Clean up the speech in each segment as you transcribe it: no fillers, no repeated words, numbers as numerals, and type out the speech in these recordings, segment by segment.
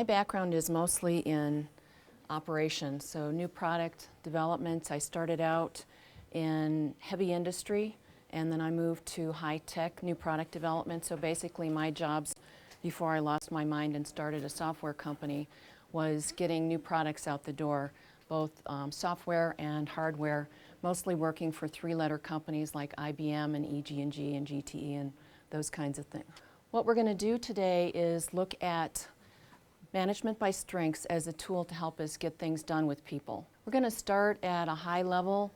background is mostly in operations, so new product development. I started out in heavy industry, and then I moved to high-tech new product development. So basically my jobs before I lost my mind and started a software company was getting new products out the door, both software and hardware, mostly working for three-letter companies like IBM and EG&G and GTE and those kinds of things. What we're going to do today is look at management by strengths as a tool to help us get things done with people. We're going to start at a high level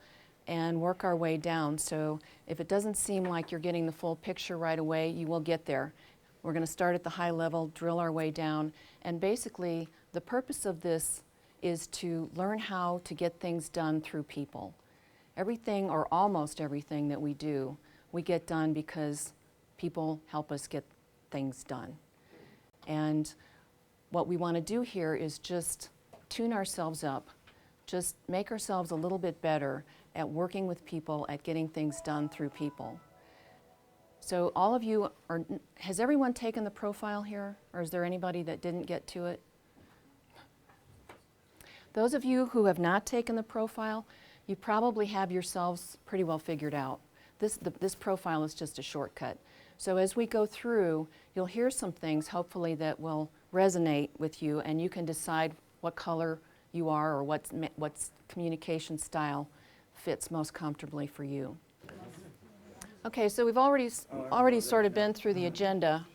and work our way down. So if it doesn't seem like you're getting the full picture right away, you will get there. We're going to start at the high level, drill our way down, and basically the purpose of this is to learn how to get things done through people. Everything, or almost everything that we do, we get done because people help us get things done. And what we want to do here is just tune ourselves up, just make ourselves a little bit better at working with people, at getting things done through people. So all of you has everyone taken the profile here, or is there anybody that didn't get to it? Those of you who have not taken the profile, you probably have yourselves pretty well figured out. This profile is just a shortcut. So as we go through, you'll hear some things hopefully that will resonate with you, and you can decide what color you are or what communication style fits most comfortably for you. Okay, so we've already sort of been through the agenda.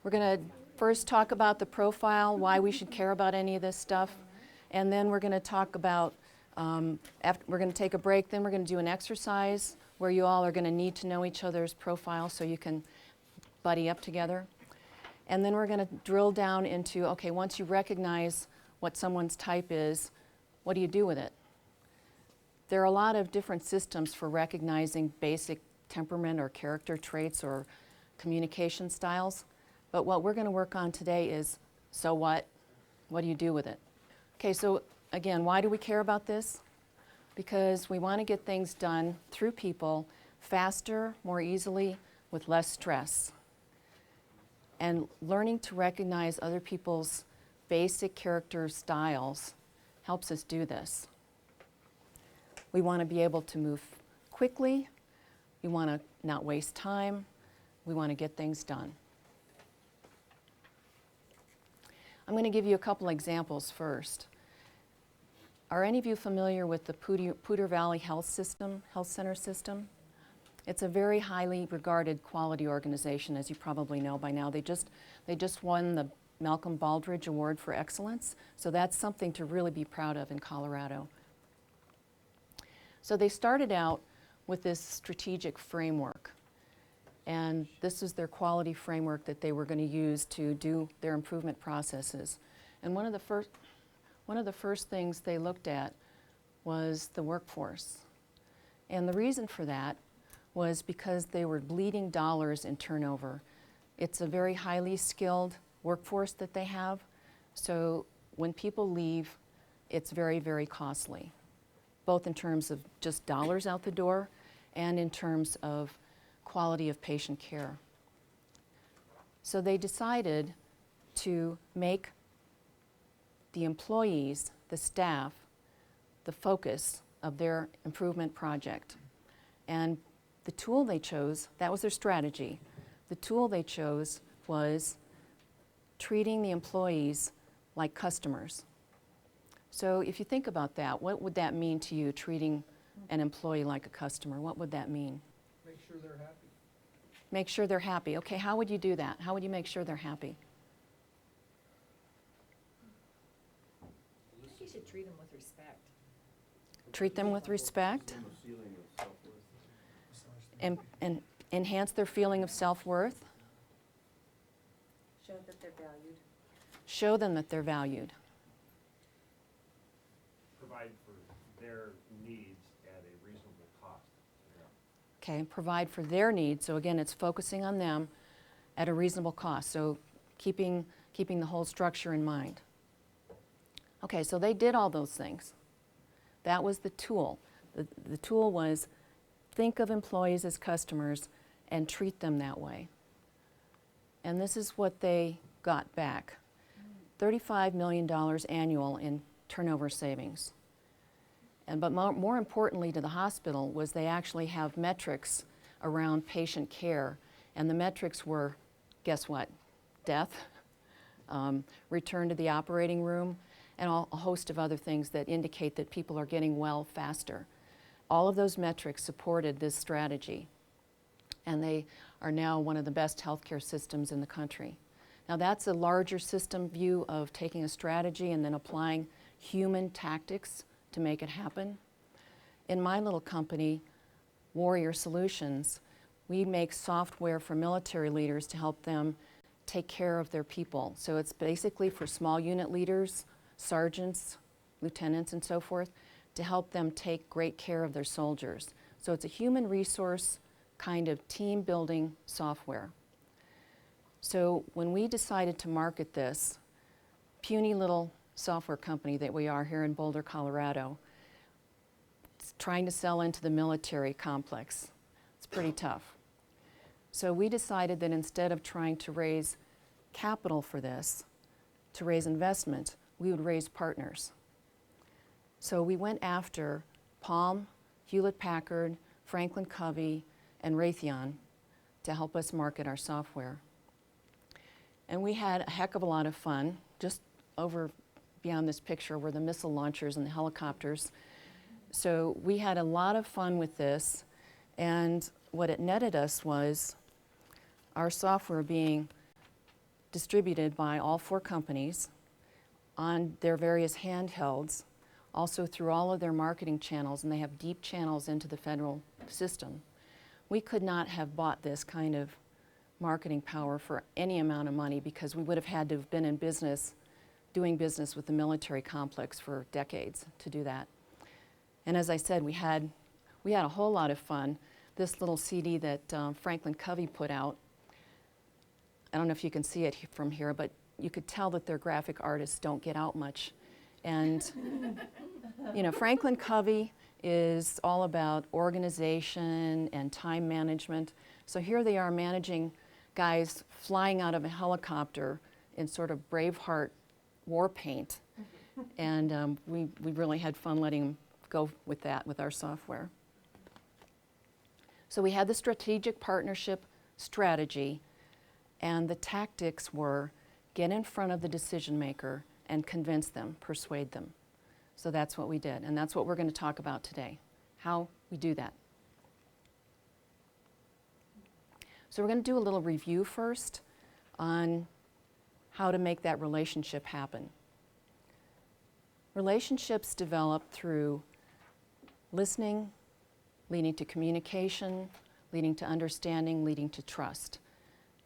We're going to first talk about the profile, why we should care about any of this stuff, and then we're going to talk about, we're going to take a break, then we're going to do an exercise where you all are going to need to know each other's profile so you can buddy up together. And then we're going to drill down into, okay, once you recognize what someone's type is, what do you do with it? There are a lot of different systems for recognizing basic temperament or character traits or communication styles, but what we're going to work on today is, so what? What do you do with it? Okay, so again, why do we care about this? Because we want to get things done through people faster, more easily, with less stress. And learning to recognize other people's basic character styles helps us do this. We want to be able to move quickly. We want to not waste time. We want to get things done. I'm going to give you a couple examples first. Are any of you familiar with the Poudre Valley Health Center system? It's a very highly regarded quality organization, as you probably know by now. They just won the Malcolm Baldrige Award for Excellence, so that's something to really be proud of in Colorado. So they started out with this strategic framework, and this is their quality framework that they were going to use to do their improvement processes. And one of the first things they looked at was the workforce. And the reason for that was because they were bleeding dollars in turnover. It's a very highly skilled workforce that they have, so when people leave, it's very, very costly, both in terms of just dollars out the door and in terms of quality of patient care. So they decided to make the employees, the staff, the focus of their improvement project. And the tool they chose, that was their strategy. The tool they chose was treating the employees like customers. So if you think about that, what would that mean to you, treating an employee like a customer? What would that mean? Make sure they're happy. Make sure they're happy. Okay, how would you do that? How would you make sure they're happy? I think you should treat them with respect. Treat them with respect. And enhance their feeling of self-worth. Show that they're valued. Show them that they're valued. Provide for their needs at a reasonable cost. Okay, provide for their needs. So again, it's focusing on them at a reasonable cost. So keeping the whole structure in mind. Okay, so they did all those things. That was the tool. The tool was think of employees as customers and treat them that way. And this is what they got back. $35 million annual in turnover savings. But more importantly to the hospital was they actually have metrics around patient care. And the metrics were, guess what? Death, return to the operating room, and a host of other things that indicate that people are getting well faster. All of those metrics supported this strategy, and they are now one of the best healthcare systems in the country. Now that's a larger system view of taking a strategy and then applying human tactics to make it happen. In my little company, Warrior Solutions, we make software for military leaders to help them take care of their people. So it's basically for small unit leaders, sergeants, lieutenants, and so forth, to help them take great care of their soldiers. So it's a human resource kind of team building software. So when we decided to market this, puny little software company that we are here in Boulder, Colorado, trying to sell into the military complex, it's pretty tough. So we decided that instead of trying to raise capital for this, to raise investment, we would raise partners. So we went after Palm, Hewlett-Packard, Franklin Covey, and Raytheon to help us market our software. And we had a heck of a lot of fun. Just over beyond this picture were the missile launchers and the helicopters. So we had a lot of fun with this, and what it netted us was our software being distributed by all 4 companies on their various handhelds, also through all of their marketing channels, and they have deep channels into the federal system. We could not have bought this kind of marketing power for any amount of money because we would have had to have been in business, doing business with the military complex for decades to do that. And as I said, we had a whole lot of fun. This little CD that Franklin Covey put out, I don't know if you can see it from here, but you could tell that their graphic artists don't get out much. And you know, Franklin Covey is all about organization and time management. So here they are managing guys flying out of a helicopter in sort of Braveheart war paint. And we really had fun letting them go with that with our software. So we had the strategic partnership strategy, and the tactics were get in front of the decision maker and convince them, persuade them. So that's what we did, and that's what we're going to talk about today, how we do that. So we're going to do a little review first on how to make that relationship happen. Relationships develop through listening, leading to communication, leading to understanding, leading to trust.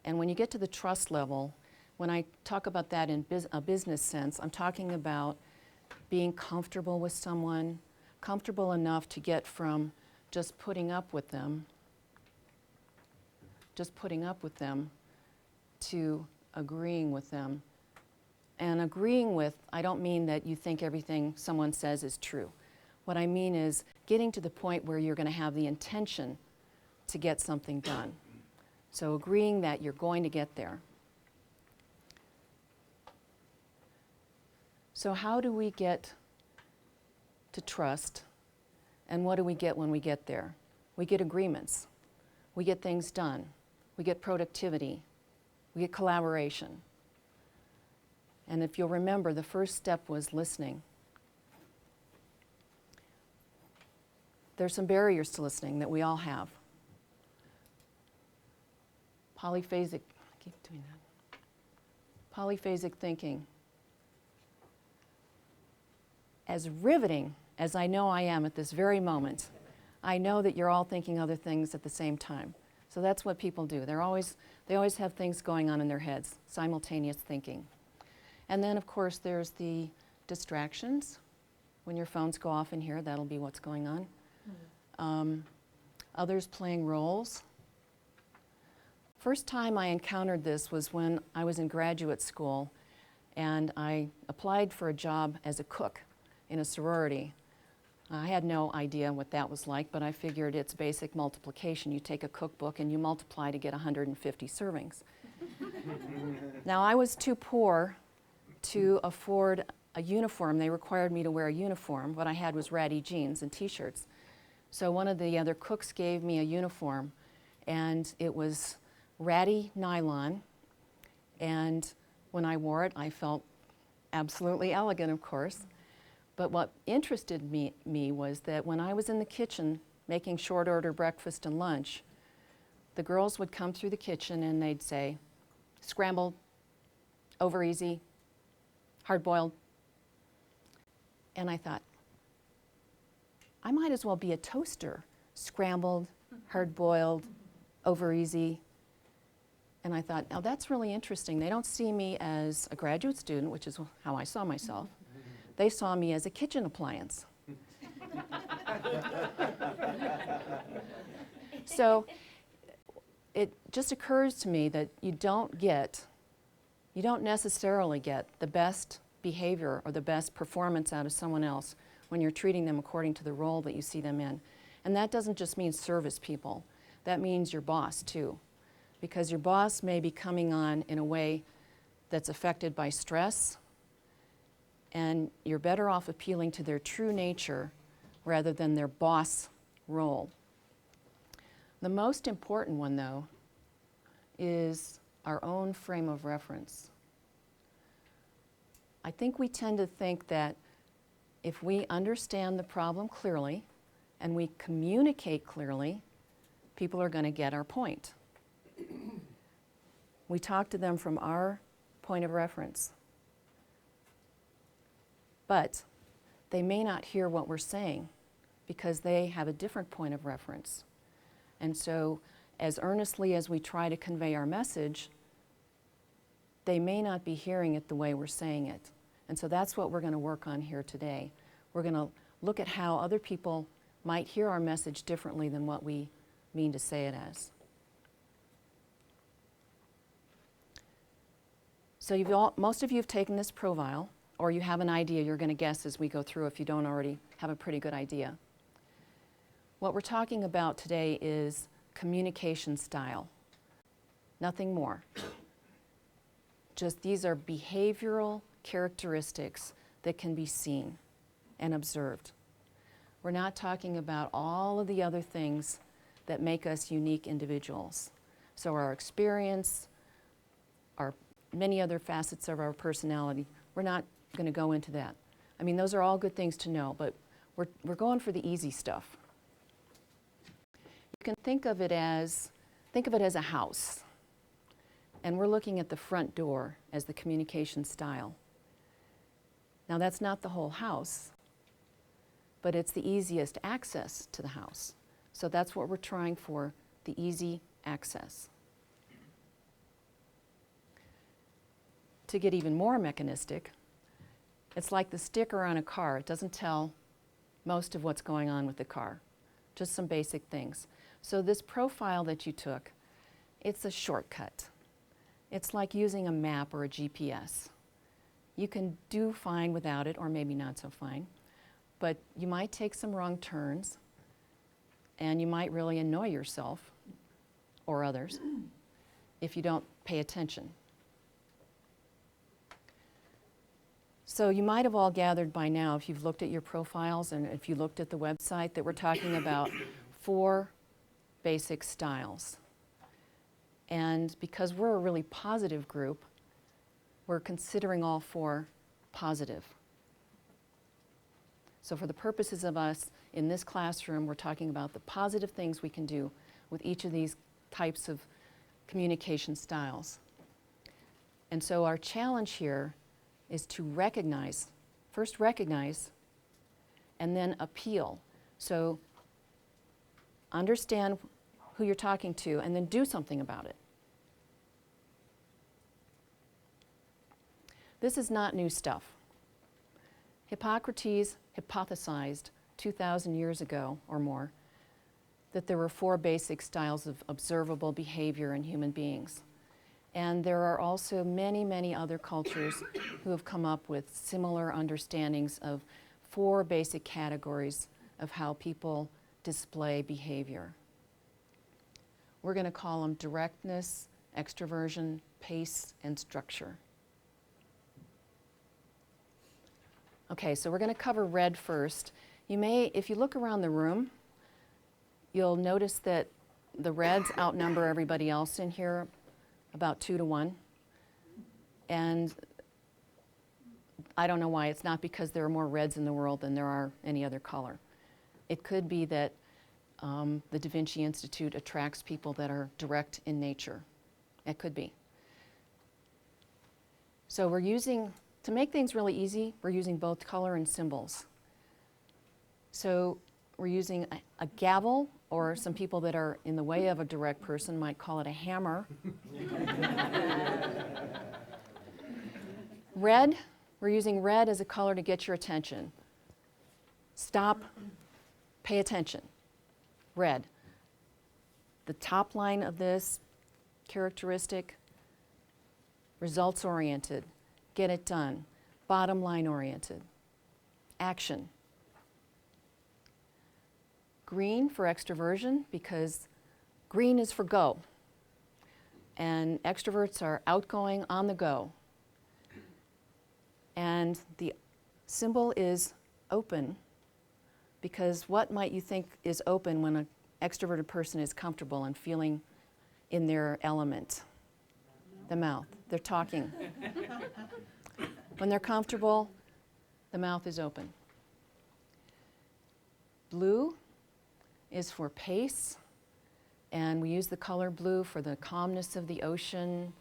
And when you get to the trust level, when I talk about that in a business sense, I'm talking about being comfortable with someone, comfortable enough to get from just putting up with them to agreeing with them. And agreeing with, I don't mean that you think everything someone says is true. What I mean is getting to the point where you're going to have the intention to get something done. So agreeing that you're going to get there. So how do we get to trust, and what do we get when we get there? We get agreements. We get things done. We get productivity. We get collaboration. And if you'll remember, the first step was listening. There's some barriers to listening that we all have. Polyphasic, I keep doing that. Polyphasic thinking. As riveting as I know I am at this very moment, I know that you're all thinking other things at the same time. So that's what people do. They always have things going on in their heads, simultaneous thinking. And then, of course, there's the distractions. When your phones go off in here, that'll be what's going on. Others playing roles. First time I encountered this was when I was in graduate school, and I applied for a job as a cook in a sorority. I had no idea what that was like, but I figured it's basic multiplication. You take a cookbook and you multiply to get 150 servings. Now, I was too poor to afford a uniform. They required me to wear a uniform. What I had was ratty jeans and t-shirts. So one of the other cooks gave me a uniform, and it was ratty nylon, and when I wore it, I felt absolutely elegant, of course. But what interested me was that when I was in the kitchen making short order breakfast and lunch, the girls would come through the kitchen and they'd say, scrambled, over easy, hard boiled. And I thought, I might as well be a toaster, scrambled, hard boiled, over easy. And I thought, now that's really interesting. They don't see me as a graduate student, which is how I saw myself. They saw me as a kitchen appliance. So it just occurs to me that you don't necessarily get the best behavior or the best performance out of someone else when you're treating them according to the role that you see them in. And that doesn't just mean service people. That means your boss too. Because your boss may be coming on in a way that's affected by stress, and you're better off appealing to their true nature rather than their boss role. The most important one, though, is our own frame of reference. I think we tend to think that if we understand the problem clearly and we communicate clearly, people are going to get our point. We talk to them from our point of reference. But they may not hear what we're saying because they have a different point of reference. And so, as earnestly as we try to convey our message, they may not be hearing it the way we're saying it. And so that's what we're going to work on here today. We're going to look at how other people might hear our message differently than what we mean to say it as. So most of you have taken this profile, or you have an idea you're going to guess as we go through if you don't already have a pretty good idea. What we're talking about today is communication style. Nothing more. Just these are behavioral characteristics that can be seen and observed. We're not talking about all of the other things that make us unique individuals. So our experience, our many other facets of our personality, we're not going to go into that. I mean, those are all good things to know, but we're going for the easy stuff. You can think of it as a house. And we're looking at the front door as the communication style. Now that's not the whole house, but it's the easiest access to the house. So that's what we're trying for, the easy access. To get even more mechanistic, it's like the sticker on a car. It doesn't tell most of what's going on with the car, just some basic things. So this profile that you took, it's a shortcut. It's like using a map or a GPS. You can do fine without it, or maybe not so fine, but you might take some wrong turns, and you might really annoy yourself or others if you don't pay attention. So you might have all gathered by now, if you've looked at your profiles and if you looked at the website, that we're talking about 4 basic styles. And because we're a really positive group, we're considering all 4 positive. So for the purposes of us in this classroom, we're talking about the positive things we can do with each of these types of communication styles. And so our challenge here is to recognize, first recognize, and then appeal. So understand who you're talking to and then do something about it. This is not new stuff. Hippocrates hypothesized 2,000 years ago or more that there were 4 basic styles of observable behavior in human beings. And there are also many, many other cultures who have come up with similar understandings of 4 basic categories of how people display behavior. We're going to call them directness, extroversion, pace, and structure. Okay, so we're going to cover red first. You may, if you look around the room, you'll notice that the reds outnumber everybody else in here about 2 to 1. And I don't know why. It's not because there are more reds in the world than there are any other color. It could be that the DaVinci Institute attracts people that are direct in nature. It could be. So we're using, to make things really easy, we're using both color and symbols. So we're using a gavel, or some people that are in the way of a direct person might call it a hammer. Red, we're using red as a color to get your attention. Stop, pay attention. Red. The top line of this characteristic, results oriented, get it done. Bottom line oriented, action. Green for extroversion, because green is for go. And extroverts are outgoing, on the go. And the symbol is open, because what might you think is open when an extroverted person is comfortable and feeling in their element? The mouth. They're talking. When they're comfortable, the mouth is open. Blue is for pace, and we use the color blue for the calmness of the ocean,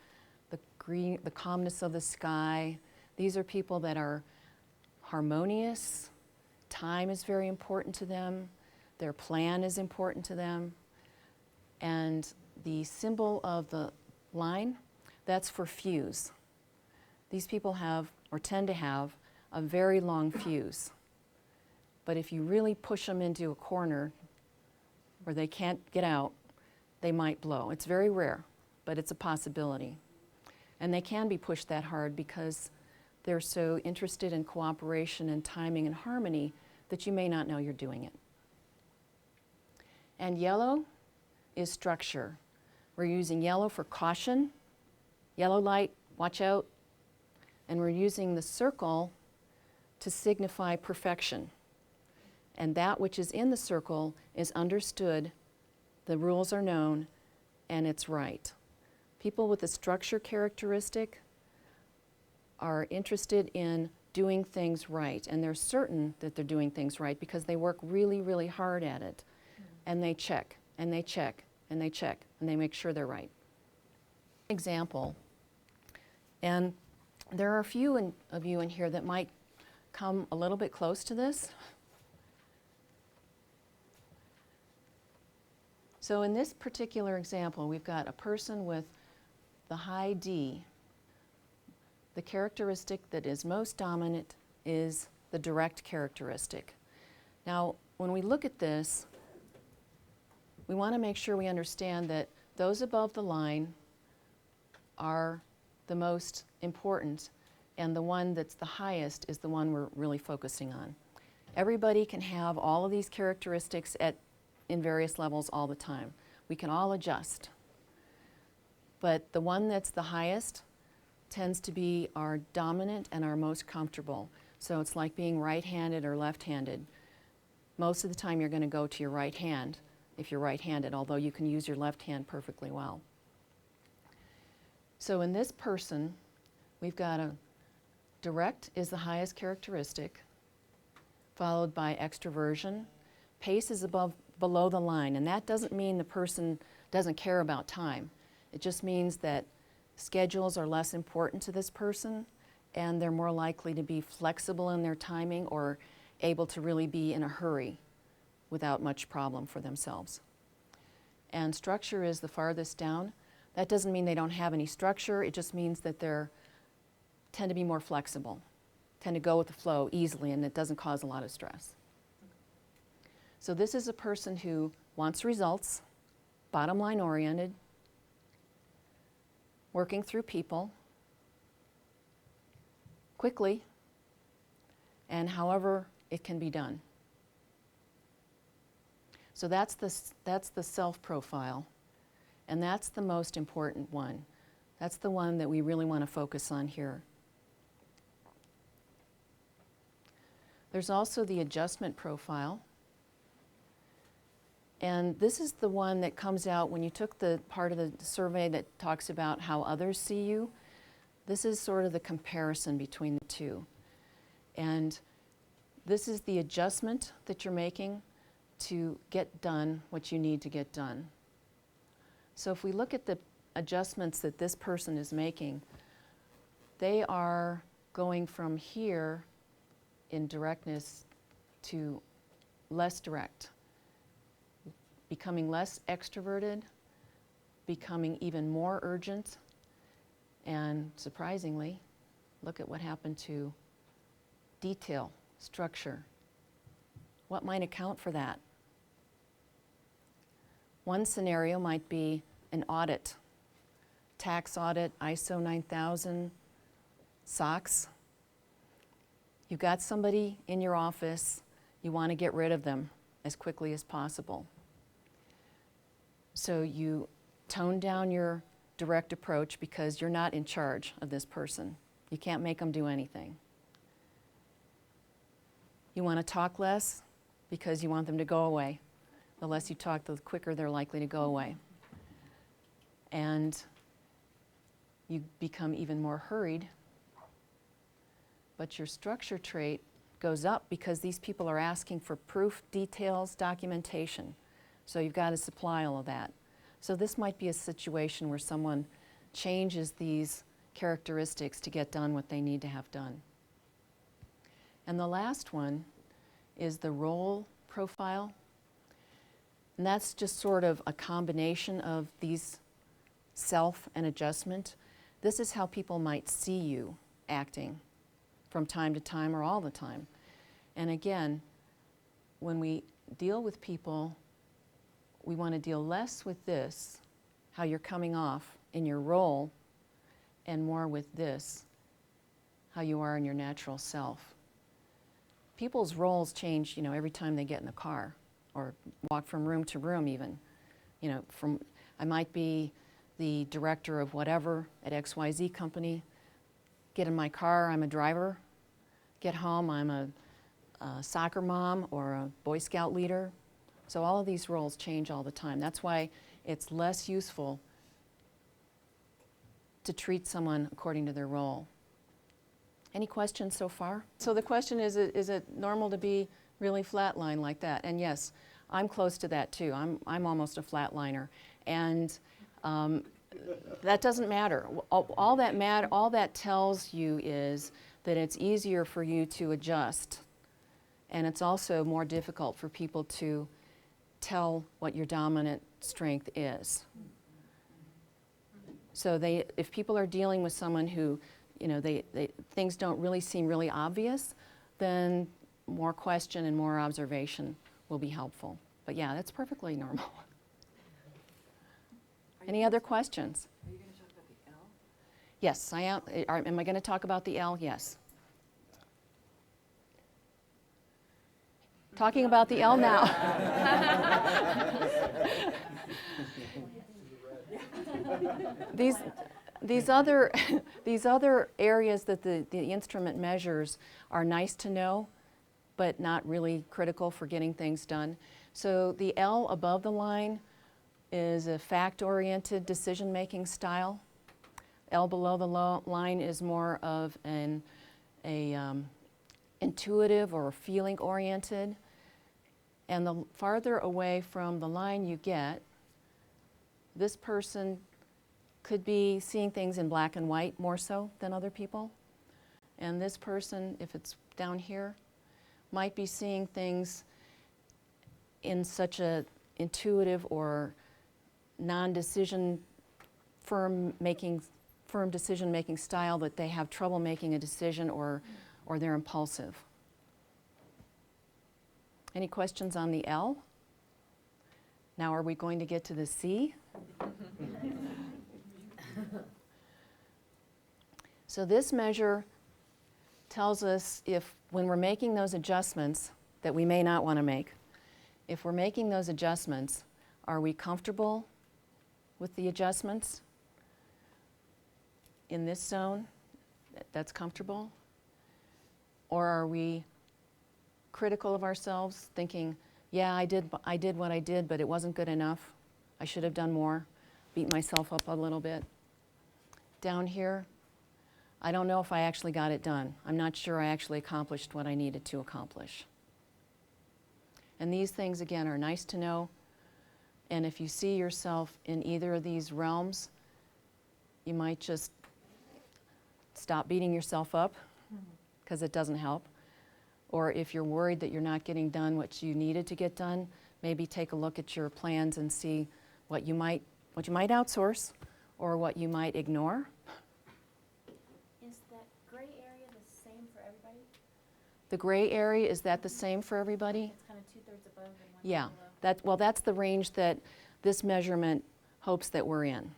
the green, the calmness of the sky. These are people that are harmonious. Time is very important to them. Their plan is important to them. And the symbol of the line, that's for fuse. These people have, or tend to have, a very long fuse. But if you really push them into a corner where they can't get out, they might blow. It's very rare, but it's a possibility. And they can be pushed that hard because they're so interested in cooperation and timing and harmony that you may not know you're doing it. And yellow is structure. We're using yellow for caution, yellow light, watch out. And we're using the circle to signify perfection. And that which is in the circle is understood, the rules are known, and it's right. People with a structure characteristic are interested in doing things right, and they're certain that they're doing things right because they work really, really hard at it. And they check, and they check, and they check, and they make sure they're right. Example, and there are a few of you in here that might come a little bit close to this. So in this particular example, we've got a person with the high D. The characteristic that is most dominant is the direct characteristic. Now, when we look at this, we want to make sure we understand that those above the line are the most important, and the one that's the highest is the one we're really focusing on. Everybody can have all of these characteristics in various levels all the time. We can all adjust. But the one that's the highest tends to be our dominant and our most comfortable. So it's like being right-handed or left-handed. Most of the time you're going to go to your right hand if you're right-handed, although you can use your left hand perfectly well. So in this person, we've got a direct is the highest characteristic, followed by extroversion. Pace is below the line, and that doesn't mean the person doesn't care about time. It just means that schedules are less important to this person, and they're more likely to be flexible in their timing or able to really be in a hurry without much problem for themselves. And structure is the farthest down. That doesn't mean they don't have any structure. It just means that they tend to be more flexible, tend to go with the flow easily, and it doesn't cause a lot of stress. So this is a person who wants results, bottom line oriented, working through people quickly, and however it can be done. So that's the self-profile, and that's the most important one. That's the one that we really want to focus on here. There's also the adjustment profile. And this is the one that comes out when you took the part of the survey that talks about how others see you. This is sort of the comparison between the two. And this is the adjustment that you're making to get done what you need to get done. So if we look at the adjustments that this person is making, they are going from here in directness to less direct, becoming less extroverted, becoming even more urgent, and surprisingly, look at what happened to detail, structure. What might account for that? One scenario might be an audit, tax audit, ISO 9000, SOX. You've got somebody in your office, you want to get rid of them as quickly as possible. So you tone down your direct approach because you're not in charge of this person. You can't make them do anything. You want to talk less because you want them to go away. The less you talk, the quicker they're likely to go away. And you become even more hurried, but your structure trait goes up because these people are asking for proof, details, documentation. So you've got to supply all of that. So this might be a situation where someone changes these characteristics to get done what they need to have done. And the last one is the role profile. And that's just sort of a combination of these self and adjustment. This is how people might see you acting from time to time or all the time. And again, when we deal with people, we want to deal less with this, how you're coming off in your role, and more with this, how you are in your natural self. People's roles change, every time they get in the car or walk from room to room even. I might be the director of whatever at XYZ company, get in my car, I'm a driver, get home, I'm a soccer mom or a Boy Scout leader. So all of these roles change all the time. That's why it's less useful to treat someone according to their role. Any questions so far? So the question is it normal to be really flatline like that? And yes, I'm close to that too. I'm almost a flatliner. And that doesn't matter. All that tells you is that it's easier for you to adjust. And it's also more difficult for people to tell what your dominant strength is. So if people are dealing with someone who, things don't really seem really obvious, then more question and more observation will be helpful. But yeah, that's perfectly normal. Any other questions? Are you going to talk about the L? Yes, I am. Am I going to talk about the L? Yes. Talking about the L now. These other areas that the instrument measures are nice to know, but not really critical for getting things done. So the L above the line is a fact-oriented decision-making style. L below the line is more of an intuitive or feeling-oriented. And the farther away from the line you get, this person could be seeing things in black and white more so than other people. And this person, if it's down here, might be seeing things in such a intuitive or non-decision firm decision-making style that they have trouble making a decision or they're impulsive. Any questions on the L? Now are we going to get to the C? So this measure tells us if, when we're making those adjustments that we may not want to make, if we're making those adjustments, are we comfortable with the adjustments in this zone? That's comfortable? Or are we critical of ourselves, thinking, yeah, I did what I did, but it wasn't good enough. I should have done more. Beat myself up a little bit. Down here, I don't know if I actually got it done. I'm not sure I actually accomplished what I needed to accomplish. And these things, again, are nice to know. And if you see yourself in either of these realms, you might just stop beating yourself up, because it doesn't help. Or if you're worried that you're not getting done what you needed to get done, maybe take a look at your plans and see what you might outsource or what you might ignore. Is that gray area the same for everybody? The gray area, is that the same for everybody? It's kind of 2/3 above and 1/3 Yeah, below. that's the range that this measurement hopes that we're in.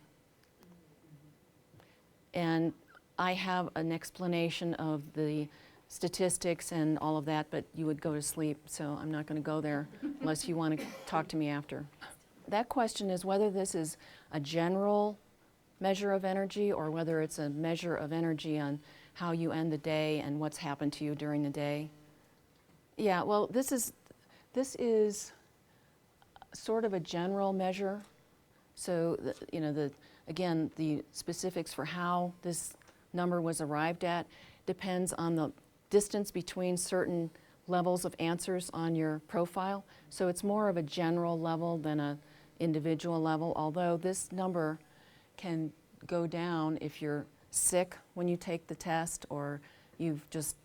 And I have an explanation of the statistics and all of that, but you would go to sleep, so I'm not going to go there unless you want to talk to me after. That question is whether this is a general measure of energy or whether it's a measure of energy on how you end the day and what's happened to you during the day. Yeah, well, this is sort of a general measure. So, again, the specifics for how this number was arrived at depends on the distance between certain levels of answers on your profile. So it's more of a general level than an individual level, although this number can go down if you're sick when you take the test, or you've just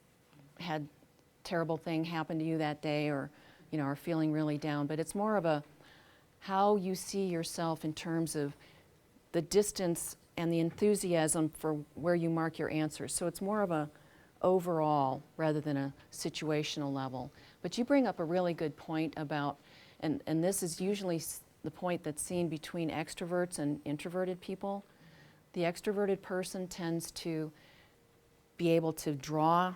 had a terrible thing happen to you that day, or are feeling really down. But it's more of a how you see yourself in terms of the distance and the enthusiasm for where you mark your answers. So it's more of a overall rather than a situational level. But you bring up a really good point about, and this is usually the point that's seen between extroverts and introverted people. The extroverted person tends to be able to draw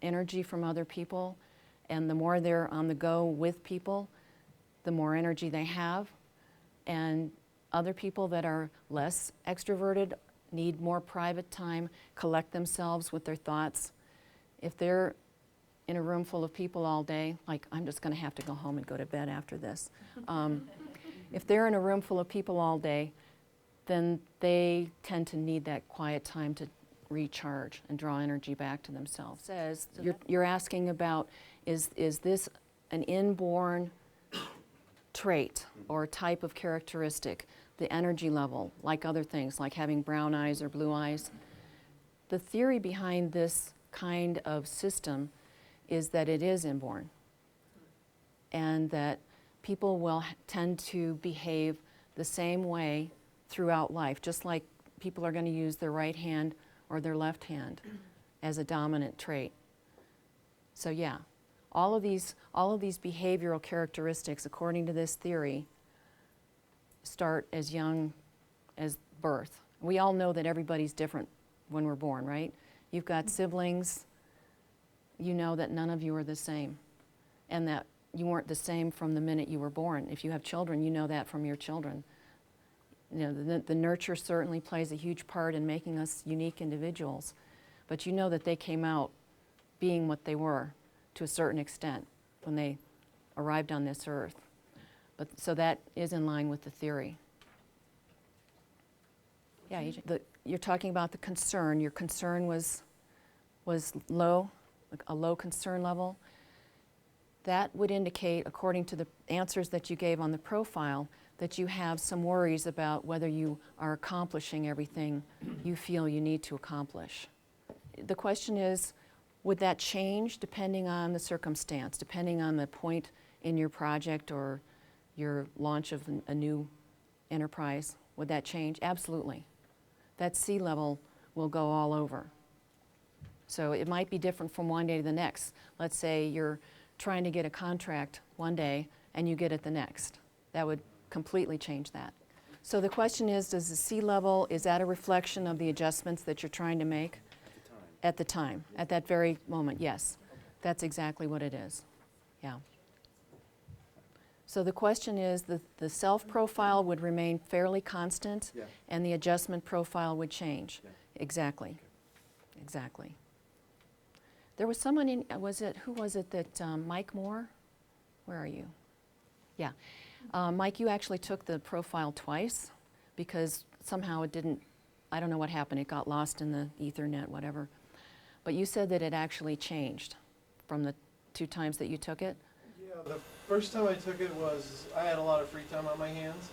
energy from other people, and the more they're on the go with people, the more energy they have. And other people that are less extroverted need more private time, collect themselves with their thoughts. If they're in a room full of people all day, like I'm just going to have to go home and go to bed after this. If they're in a room full of people all day, then they tend to need that quiet time to recharge and draw energy back to themselves. Says you're asking about, is this an inborn trait or type of characteristic, the energy level, like other things, like having brown eyes or blue eyes? The theory behind this kind of system is that it is inborn, and that people will tend to behave the same way throughout life, just like people are going to use their right hand or their left hand as a dominant trait. So yeah, all of these behavioral characteristics, according to this theory, start as young as birth. We all know that everybody's different when we're born, right? You've got siblings, you know that none of you are the same, and that you weren't the same from the minute you were born. If you have children, you know that from your children. The nurture certainly plays a huge part in making us unique individuals, but you know that they came out being what they were to a certain extent when they arrived on this earth. So that is in line with the theory. Yeah, you're talking about the concern. Your concern was low, like a low concern level. That would indicate, according to the answers that you gave on the profile, that you have some worries about whether you are accomplishing everything you feel you need to accomplish. The question is, would that change depending on the circumstance, depending on the point in your project or your launch of a new enterprise? Would that change? Absolutely. That sea level will go all over. So it might be different from one day to the next. Let's say you're trying to get a contract one day and you get it the next. That would completely change that. So the question is, does the sea level, is that a reflection of the adjustments that you're trying to make? At the time, at that very moment, yes. That's exactly what it is. Yeah. So the question is, the self-profile would remain fairly constant, Yeah. and the adjustment profile would change. Yeah. Exactly. Exactly. There was someone in, who was it that, Mike Moore? Where are you? Yeah. Mike, you actually took the profile twice because somehow it didn't, I don't know what happened, it got lost in the Ethernet, whatever. But you said that it actually changed from the 2 times that you took it? Yeah, the first time I took it was, I had a lot of free time on my hands.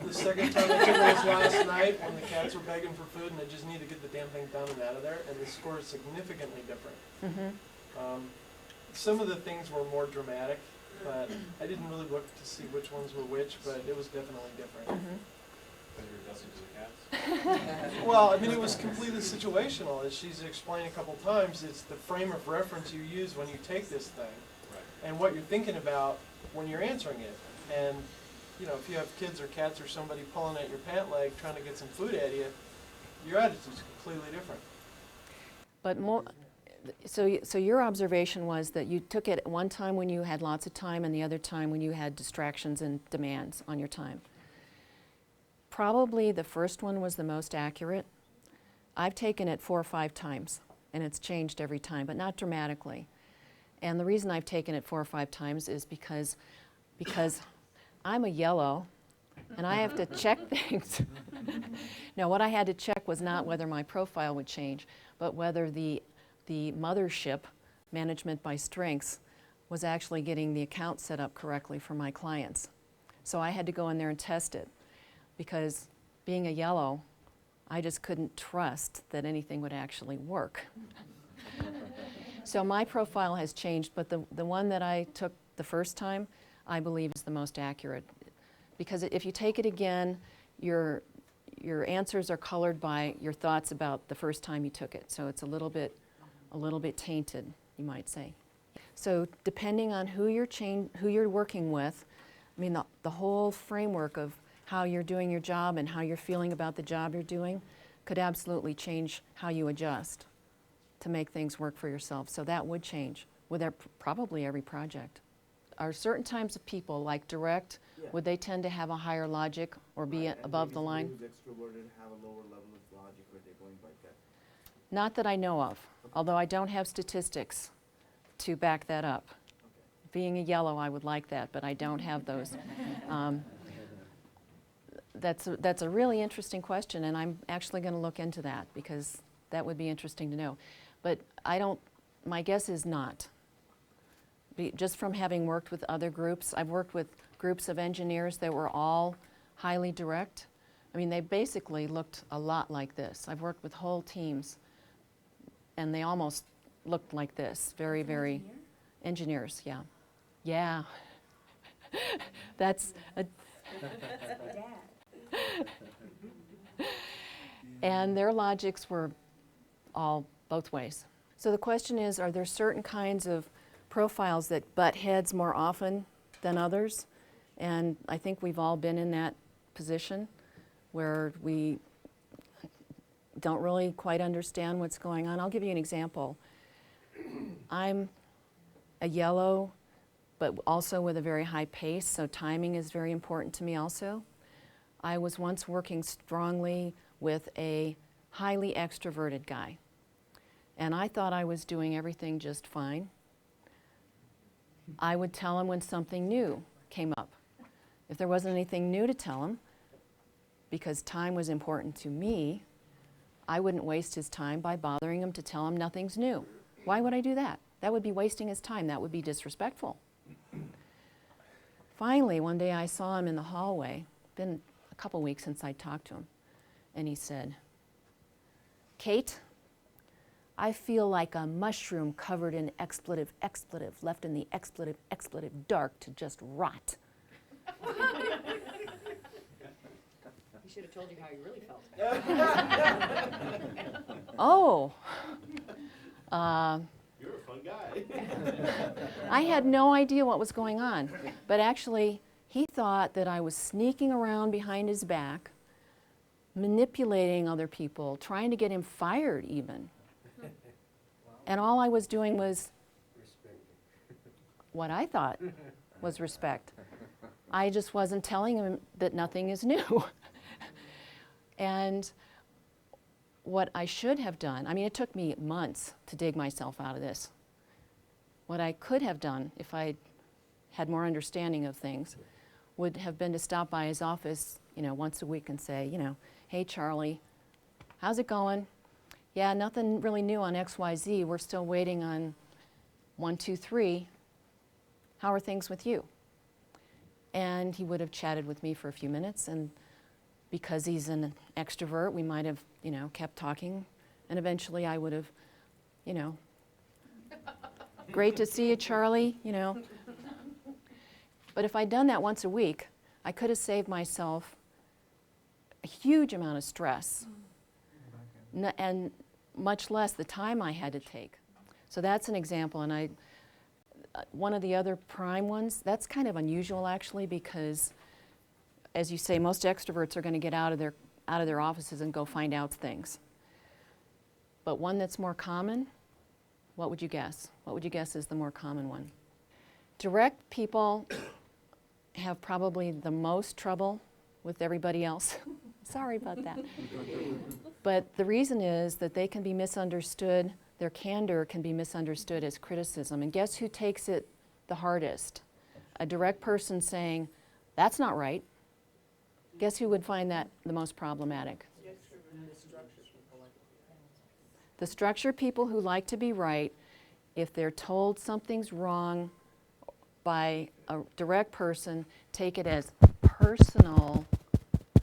The second time I took it was last night when the cats were begging for food and I just need to get the damn thing done and out of there, and the score is significantly different. Mm-hmm. Some of the things were more dramatic, but I didn't really look to see which ones were which, but it was definitely different. Mm-hmm. Well, I mean, it was completely situational. As she's explained a couple times, it's the frame of reference you use when you take this thing, and what you're thinking about when you're answering it. And you know, if you have kids or cats or somebody pulling at your pant leg trying to get some food out of you, your attitude's completely different. But more, so your observation was that you took it one time when you had lots of time and the other time when you had distractions and demands on your time. Probably the first one was the most accurate. I've taken it 4 or 5 times and it's changed every time, but not dramatically. And the reason I've taken it 4 or 5 times is because I'm a yellow and I have to check things. Now, what I had to check was not whether my profile would change, but whether the mothership, management by strengths, was actually getting the account set up correctly for my clients. So I had to go in there and test it, because being a yellow, I just couldn't trust that anything would actually work. So my profile has changed, but the one that I took the first time, I believe is the most accurate. Because if you take it again, your answers are colored by your thoughts about the first time you took it. So it's a little bit tainted, you might say. So depending on who you're working with, I mean, the whole framework of how you're doing your job and how you're feeling about the job you're doing could absolutely change how you adjust to make things work for yourself. So that would change with probably every project. Are certain types of people, like direct, would they tend to have a higher logic or be above the line? Who's extroverted have a lower level of logic, or they're going by gut? Not that I know of, although I don't have statistics to back that up. Being a yellow, I would like that, but I don't have those. That's a really interesting question, and I'm actually going to look into that because that would be interesting to know. But my guess is not. Just from having worked with other groups, I've worked with groups of engineers that were all highly direct. I mean, they basically looked a lot like this. I've worked with whole teams, and they almost looked like this. Very, very engineers, yeah. Yeah. That's a and their logics were all both ways. So the question is, are there certain kinds of profiles that butt heads more often than others? And I think we've all been in that position where we don't really quite understand what's going on. I'll give you an example. I'm a yellow, but also with a very high pace, so timing is very important to me also. I was once working strongly with a highly extroverted guy, and I thought I was doing everything just fine. I would tell him when something new came up. If there wasn't anything new to tell him, because time was important to me, I wouldn't waste his time by bothering him to tell him nothing's new. Why would I do that? That would be wasting his time. That would be disrespectful. Finally, one day I saw him in the hallway. Been a couple weeks since I talked to him. And he said, "Kate, I feel like a mushroom covered in expletive, left in the expletive, dark to just rot." He should have told you how he really felt. Oh. You're a fun guy. I had no idea what was going on, but actually he thought that I was sneaking around behind his back, manipulating other people, trying to get him fired even. And all I was doing was what I thought was respect. I just wasn't telling him that nothing is new. And what I should have done, I mean, it took me months to dig myself out of this. What I could have done if I had more understanding of things would have been to stop by his office, once a week and say, hey, Charlie, how's it going? Yeah, nothing really new on XYZ. We're still waiting on 1, 2, 3. How are things with you? And he would have chatted with me for a few minutes, and because he's an extrovert, we might have, kept talking, and eventually I would have, great to see you, Charlie, But if I'd done that once a week, I could have saved myself a huge amount of stress, and much less the time I had to take. So that's an example, and one of the other prime ones, that's kind of unusual actually, because as you say, most extroverts are going to get out of their offices and go find out things. But one that's more common, what would you guess? What would you guess is the more common one? Direct people have probably the most trouble with everybody else. Sorry about that. But the reason is that they can be misunderstood, their candor can be misunderstood as criticism. And guess who takes it the hardest? A direct person saying, that's not right. Guess who would find that the most problematic? The structured people who like to be right, if they're told something's wrong by a direct person, take it as personal,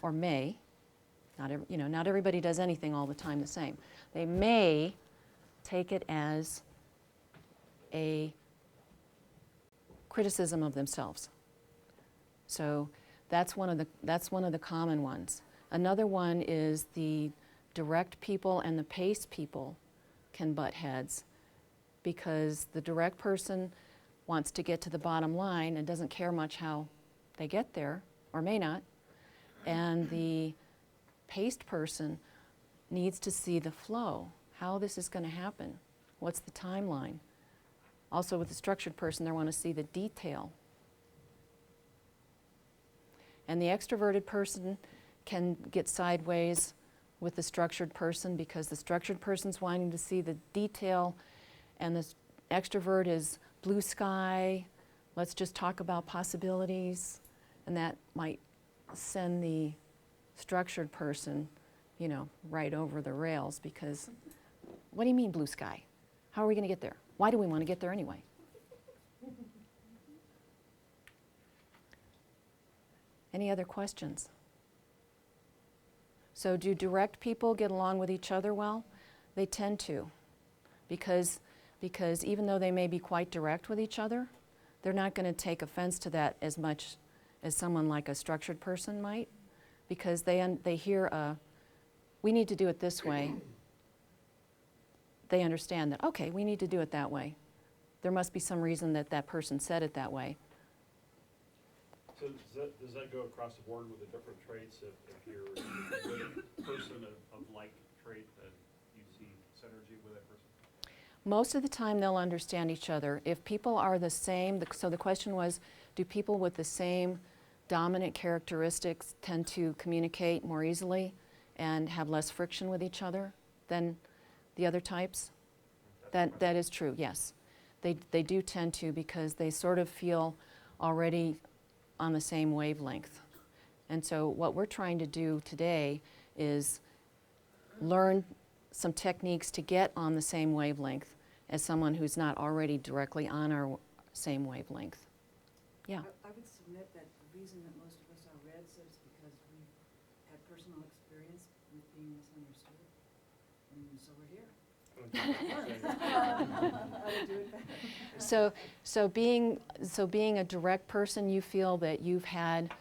or may. Not everybody does anything all the time the same. They may take it as a criticism of themselves. So that's one of the common ones. Another one is the direct people and the paced people can butt heads, because the direct person wants to get to the bottom line and doesn't care much how they get there, or may not, and the paced person needs to see the flow, how this is going to happen, what's the timeline. Also with the structured person, they want to see the detail. And the extroverted person can get sideways with the structured person, because the structured person's wanting to see the detail, and the extrovert is blue sky, let's just talk about possibilities, and that might send the structured person, right over the rails, because what do you mean blue sky? How are we going to get there? Why do we want to get there anyway? Any other questions? So do direct people get along with each other well? They tend to, because even though they may be quite direct with each other, they're not going to take offense to that as much as someone like a structured person might, because they hear we need to do it this way. They understand that, okay, we need to do it that way. There must be some reason that person said it that way. So does that go across the board with the different traits? If you're with a person of like trait, that you see synergy with that person? Most of the time they'll understand each other. If people are the same, so the question was, do people with the same dominant characteristics tend to communicate more easily and have less friction with each other than the other types? That is true, yes. They do tend to, because they sort of feel already on the same wavelength. And so what we're trying to do today is learn some techniques to get on the same wavelength as someone who's not already directly on our same wavelength. Yeah. I would submit that the reason that most of us are reds is because we've had personal experience with being misunderstood, and so we're here. How to do it better. So being a direct person, you feel that you've had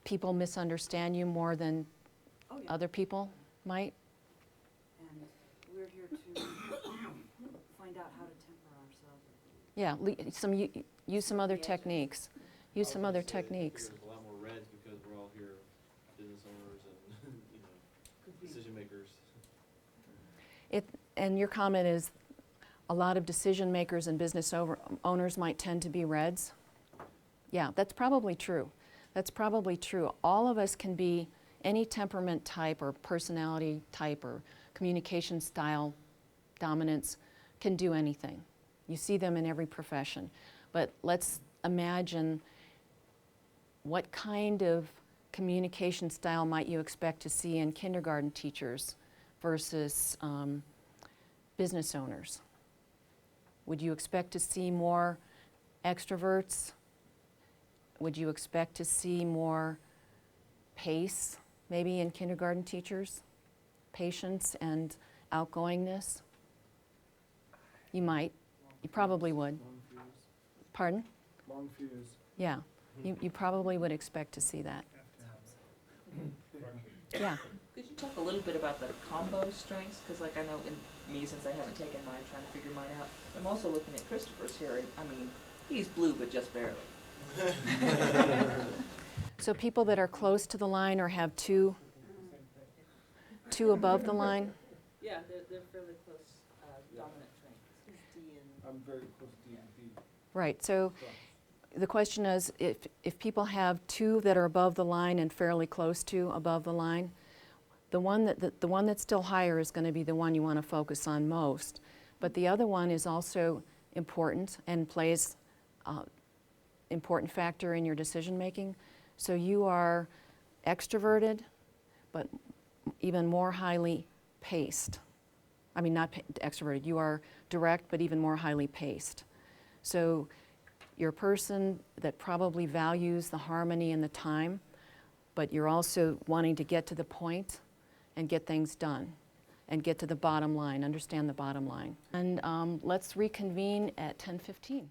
people misunderstand you more than Oh, yeah. other people might? And we're here to find out how to temper ourselves. Yeah, use some other techniques. Use some other techniques. There's a lot more reds because we're all here business owners and, Could be. decision makers. And your comment is a lot of decision makers and business owners might tend to be reds? Yeah, that's probably true. That's probably true. All of us can be any temperament type or personality type or communication style dominance can do anything. You see them in every profession. But let's imagine what kind of communication style might you expect to see in kindergarten teachers versus business owners? Would you expect to see more extroverts? Would you expect to see more pace, maybe in kindergarten teachers? Patience and outgoingness? You might. You probably would. Long fuse. Pardon? Long fuse. Yeah. You probably would expect to see that. Yeah. Could you talk a little bit about the combo strengths? Because like I know in me, since I haven't taken mine, trying to figure mine out. I'm also looking at Christopher's here. And, I mean, he's blue, but just barely. So people that are close to the line or have two above the line? Yeah, they're fairly close dominant strengths. I'm very close to D. Right. So the question is, if people have two that are above the line and fairly close to above the line, the one that's still higher is going to be the one you want to focus on most. But the other one is also important and plays an important factor in your decision making. So you are extroverted, but even more highly paced. I mean, not extroverted. You are direct, but even more highly paced. So you're a person that probably values the harmony and the time, but you're also wanting to get to the point and get things done and get to the bottom line, understand the bottom line. And let's reconvene at 10:15.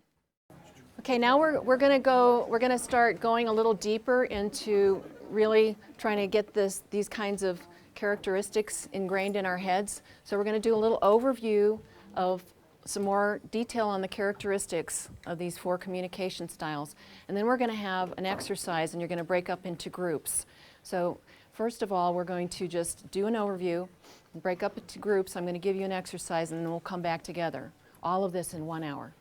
Okay, now we're going to start going a little deeper into really trying to get these kinds of characteristics ingrained in our heads. So we're going to do a little overview of some more detail on the characteristics of these 4 communication styles. And then we're going to have an exercise, and you're going to break up into groups. So first of all, we're going to just do an overview, break up into groups. I'm going to give you an exercise, and then we'll come back together. All of this in 1 hour.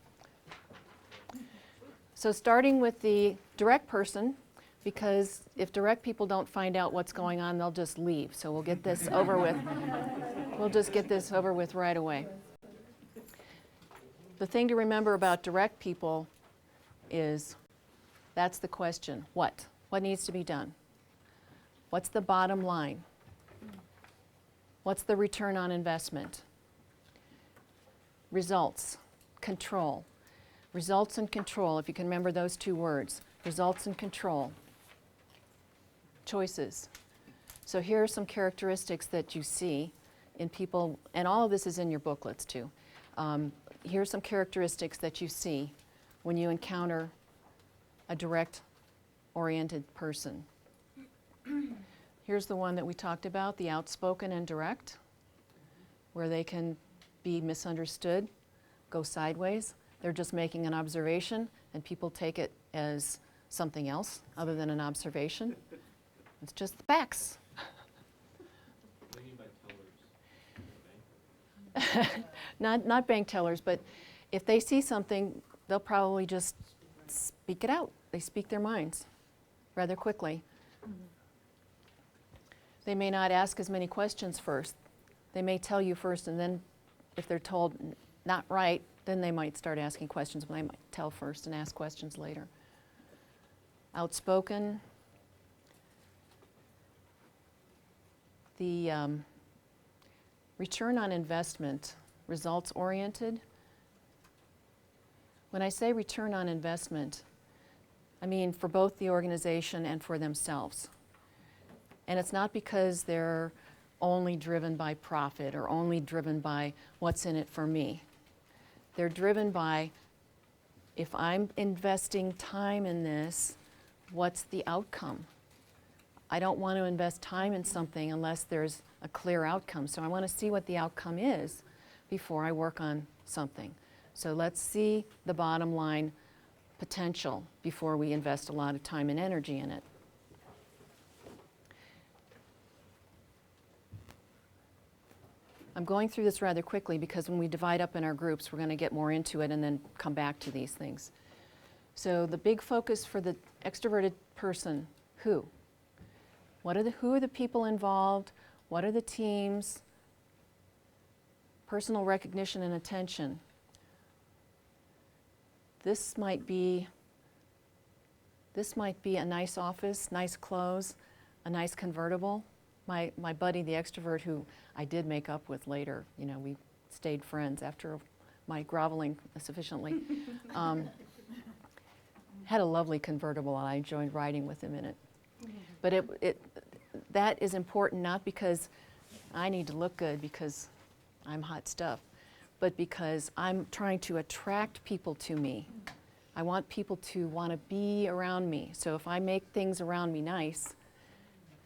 So starting with the direct person, because if direct people don't find out what's going on, they'll just leave. So we'll get this over with. We'll just get this over with right away. The thing to remember about direct people is, that's the question. What? What needs to be done? What's the bottom line? What's the return on investment? Results, control. Results and control, if you can remember those 2 words. Results and control. Choices. So here are some characteristics that you see in people, and all of this is in your booklets too. Here are some characteristics that you see when you encounter a direct-oriented person. Here's the one that we talked about, the outspoken and direct, where they can be misunderstood, go sideways. They're just making an observation, and people take it as something else other than an observation. It's just the facts. What do you mean by tellers? Not bank tellers, but if they see something, they'll probably just speak it out. They speak their minds rather quickly. They may not ask as many questions first. They may tell you first, and then if they're told not right, then they might start asking questions, but they might tell first and ask questions later. Outspoken. The return on investment, results oriented. When I say return on investment, I mean for both the organization and for themselves. And it's not because they're only driven by profit or only driven by what's in it for me. They're driven by, if I'm investing time in this, what's the outcome? I don't want to invest time in something unless there's a clear outcome. So I want to see what the outcome is before I work on something. So let's see the bottom line potential before we invest a lot of time and energy in it. I'm going through this rather quickly because when we divide up in our groups, we're going to get more into it and then come back to these things. So the big focus for the extroverted person, who? Who are the people involved? What are the teams? Personal recognition and attention. This might be a nice office, nice clothes, a nice convertible. My buddy, the extrovert, who I did make up with later, you know, we stayed friends after my groveling sufficiently, had a lovely convertible, and I enjoyed riding with him in it. But that is important not because I need to look good because I'm hot stuff, but because I'm trying to attract people to me. I want people to want to be around me. So if I make things around me nice,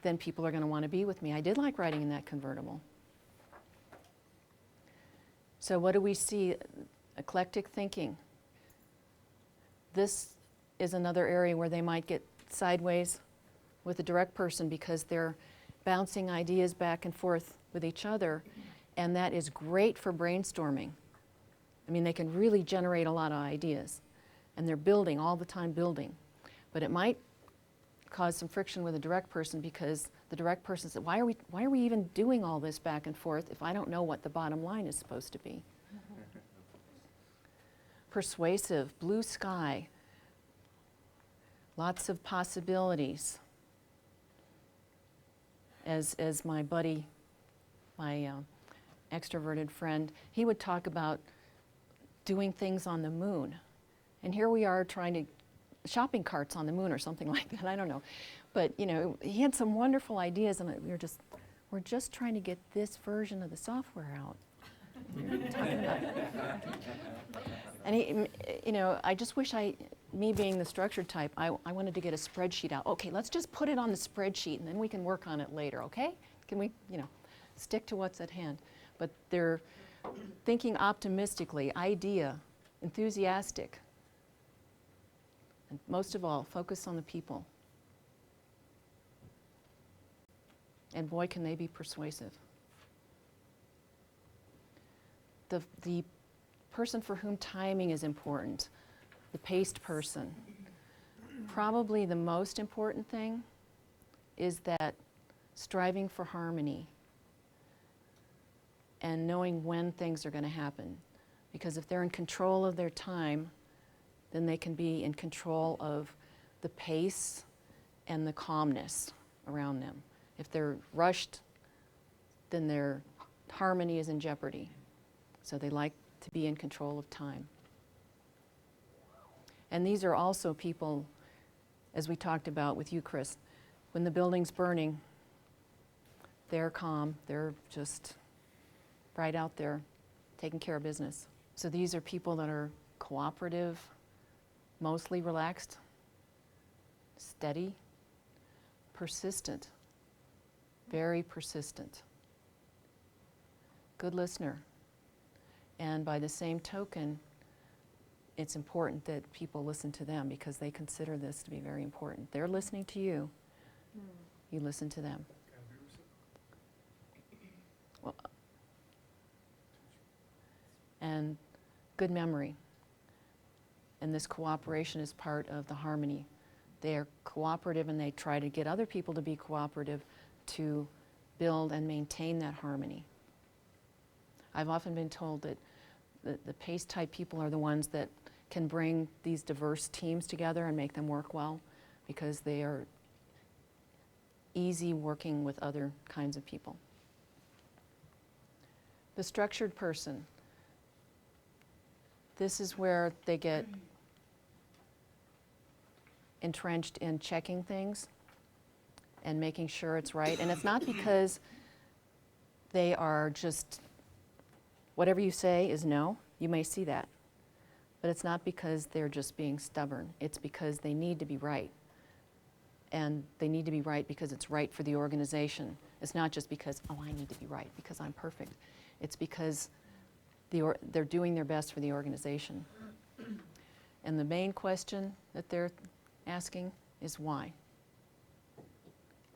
then people are going to want to be with me. I did like riding in that convertible. So what do we see? Eclectic thinking. This is another area where they might get sideways with a direct person because they're bouncing ideas back and forth with each other, and that is great for brainstorming. I mean, they can really generate a lot of ideas, and they're building, all the time building. But it might cause some friction with a direct person because the direct person said, why are we even doing all this back and forth if I don't know what the bottom line is supposed to be? Persuasive, blue sky, lots of possibilities. As my buddy, my extroverted friend, he would talk about doing things on the moon. And here we are trying to, shopping carts on the moon or something like that, I don't know. But you know, he had some wonderful ideas, and we're just trying to get this version of the software out. Talking about and he, you know, I just wish me being the structured type, I wanted to get a spreadsheet out. Okay, let's just put it on the spreadsheet and then we can work on it later, okay? Can we, you know, stick to what's at hand? But they're thinking optimistically, enthusiastic. And most of all, focus on the people. And boy, can they be persuasive. The person for whom timing is important, the paced person. Probably the most important thing is that striving for harmony and knowing when things are going to happen. Because if they're in control of their time, then they can be in control of the pace and the calmness around them. If they're rushed, then their harmony is in jeopardy. So they like to be in control of time. And these are also people, as we talked about with you, Chris, when the building's burning, they're calm, they're just right out there taking care of business. So these are people that are cooperative, mostly relaxed, steady, persistent, very persistent, good listener. And by the same token, it's important that people listen to them because they consider this to be very important. They're listening to you, you listen to them. Well, and good memory. And this cooperation is part of the harmony. They are cooperative and they try to get other people to be cooperative to build and maintain that harmony. I've often been told that the pace type people are the ones that can bring these diverse teams together and make them work well because they are easy working with other kinds of people. The structured person. This is where they get entrenched in checking things and making sure it's right. And it's not because they are just, whatever you say is no. You may see that. But it's not because they're just being stubborn. It's because they need to be right. And they need to be right because it's right for the organization. It's not just because, oh, I need to be right because I'm perfect. It's because they're doing their best for the organization. And the main question that they're asking is why.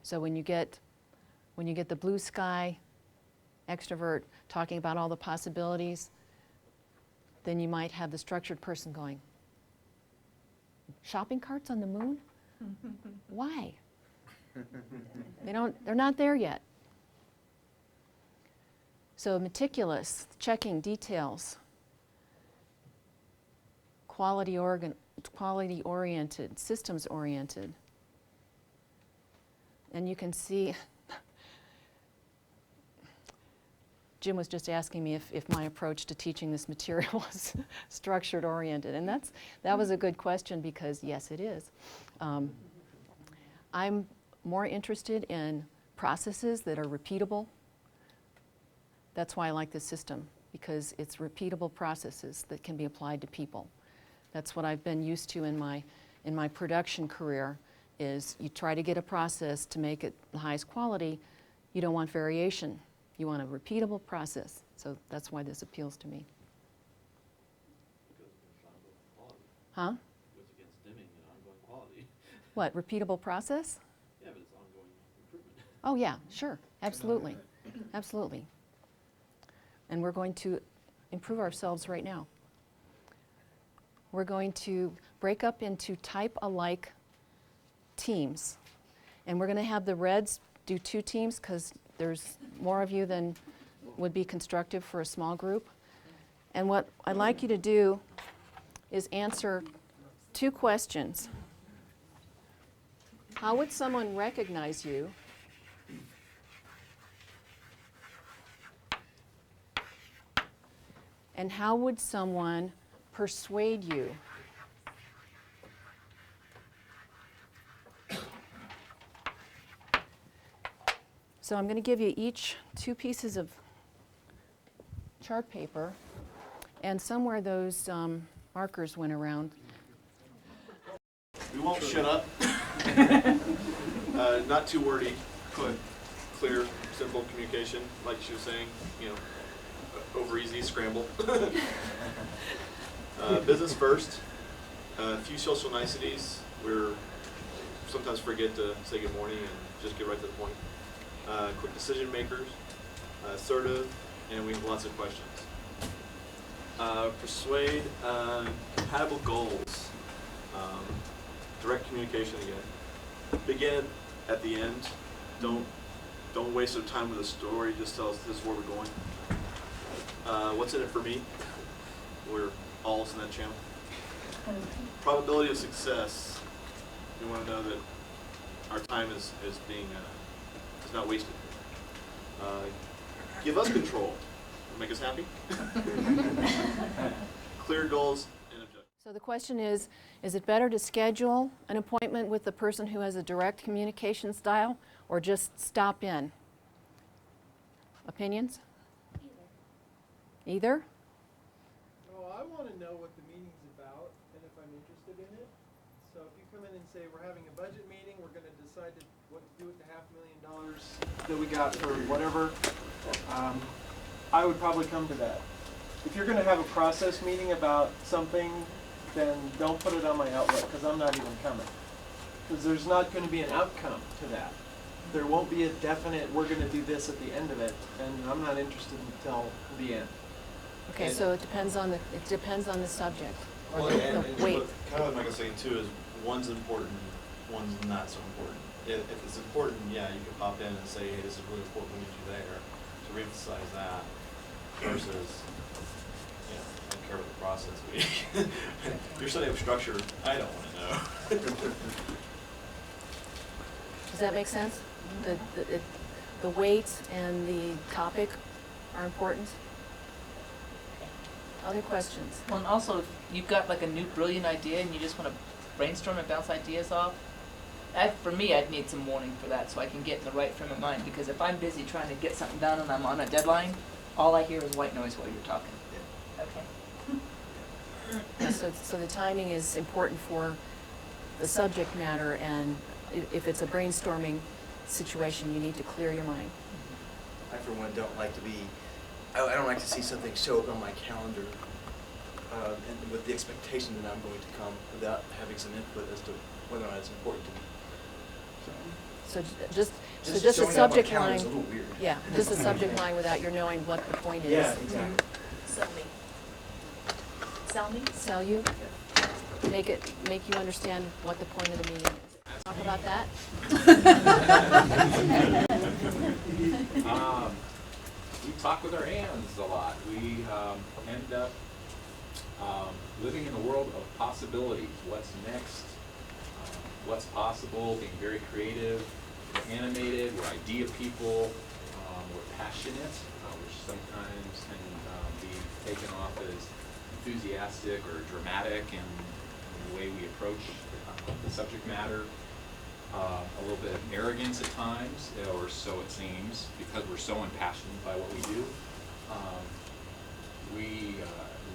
So when you get the blue sky extrovert talking about all the possibilities, then you might have the structured person going, shopping carts on the moon? Why? They're not there yet. So meticulous, checking details, quality-oriented, systems-oriented. And you can see, Jim was just asking me if my approach to teaching this material was structured-oriented, and that was a good question because yes, it is. I'm more interested in processes that are repeatable. That's why I like this system, because it's repeatable processes that can be applied to people. That's what I've been used to in my production career, is you try to get a process to make it the highest quality. You don't want variation. You want a repeatable process. So that's why this appeals to me. Huh? Goes against dimming and ongoing quality. What, repeatable process? Yeah, but it's ongoing improvement. Oh yeah, sure, absolutely, absolutely. And we're going to improve ourselves right now. We're going to break up into type-alike teams. And we're going to have the reds do 2 teams because there's more of you than would be constructive for a small group. And what I'd like you to do is answer 2 questions. How would someone recognize you? And how would someone persuade you? So I'm going to give you each 2 pieces of chart paper, and somewhere those markers went around. We won't shut up. Not too wordy, but clear, simple communication, like she was saying, you know, over easy, scramble. Business first, a few social niceties. We're sometimes forget to say good morning and just get right to the point. Quick decision makers, assertive, and we have lots of questions. Persuade, compatible goals, direct communication again. Begin at the end. Don't waste our time with a story. Just tell us this is where we're going. What's in it for me? We're all in that channel. Probability of success. We want to know that our time is being is not wasted. Give us control. Make us happy. Clear goals and objectives. So the question is it better to schedule an appointment with the person who has a direct communication style or just stop in? Opinions? Either? Oh, I want to know what the meeting's about and if I'm interested in it. So if you come in and say, we're having a budget meeting, we're going to decide what to do with the $500,000 that we got for whatever, I would probably come to that. If you're going to have a process meeting about something, then don't put it on my Outlook because I'm not even coming. Because there's not going to be an outcome to that. There won't be a definite, we're going to do this at the end of it, and I'm not interested until the end. Okay, so it depends on the subject or Well, the and weight. what kind of what Michael's saying too is one's important, one's not so important. If it's important, yeah, you can pop in and say, hey, this is really important, we need you there to reemphasize that versus, you know, I don't care about the process. You're setting up structure, I don't want to know. Does that make sense? The weight and the topic are important. Other questions? Well, and also, if you've got like a new brilliant idea and you just want to brainstorm and bounce ideas off, for me, I'd need some warning for that so I can get in the right frame of mind. Because if I'm busy trying to get something done and I'm on a deadline, all I hear is white noise while you're talking. Okay. Yeah, so the timing is important for the subject matter, and if it's a brainstorming situation, you need to clear your mind. I, for one, don't like to be, I don't like to see something show up on my calendar and with the expectation that I'm going to come without having some input as to whether or not it's important to me. So just a showing up on subject calendar's line. a little weird. Yeah, just a subject line without your knowing what the point is. Yeah, exactly. Sell me. Sell me? Sell you, make you understand what the point of the meeting is. Talk about that. We talk with our hands a lot. We end up living in a world of possibilities. What's next? What's possible? Being very creative. We're animated. We're idea people. We're passionate, which sometimes can be taken off as enthusiastic or dramatic in the way we approach the subject matter. A little bit of arrogance at times, or so it seems, because we're so impassioned by what we do. We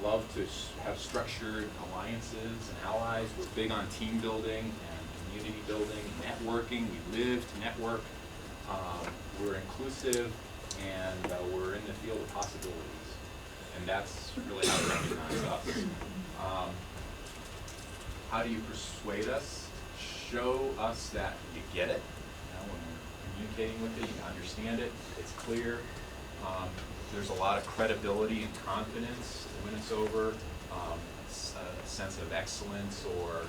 love to have structured alliances and allies. We're big on team building and community building, networking. We live to network. We're inclusive, and we're in the field of possibilities. And that's really how to recognize us. How do you persuade us? Show us that you get it. When we're communicating with it, you understand it, it's clear. There's a lot of credibility and confidence to win us over, a sense of excellence or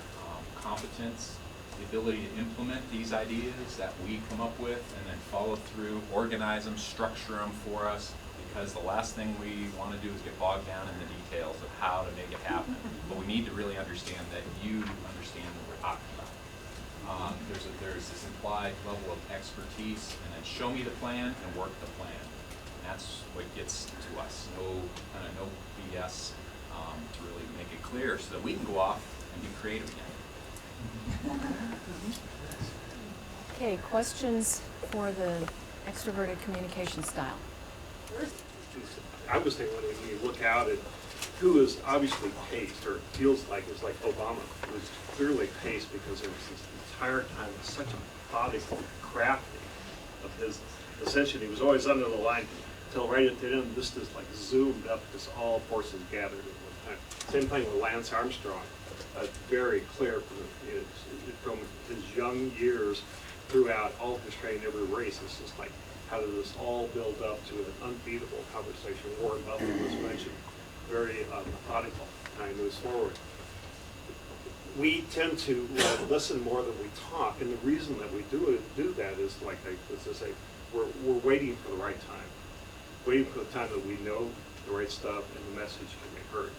competence, the ability to implement these ideas that we come up with and then follow through, organize them, structure them for us, because the last thing we want to do is get bogged down in the details of how to make it happen. But we need to really understand that you understand what we're talking about. There's this implied level of expertise, and then show me the plan and work the plan. And that's what gets to us. No BS to really make it clear, so that we can go off and be creative again. Okay, questions for the extroverted communication style? I was thinking when you look out at who is obviously paced, or feels like it's like Obama, who was clearly paced because there was this entire time such a methodical crafting of his ascension. He was always under the line until right at the end, this is like zoomed up because all forces gathered at one time. Same thing with Lance Armstrong. Very clear from his young years throughout all of his training, every race. It's just like, how did this all build up to an unbeatable conversation? Warren Buffett was mentioned, very methodical, kind of moves forward. We tend to listen more than we talk, and the reason that we do that is, like I say, we're waiting for the right time, waiting for the time that we know the right stuff and the message can be heard.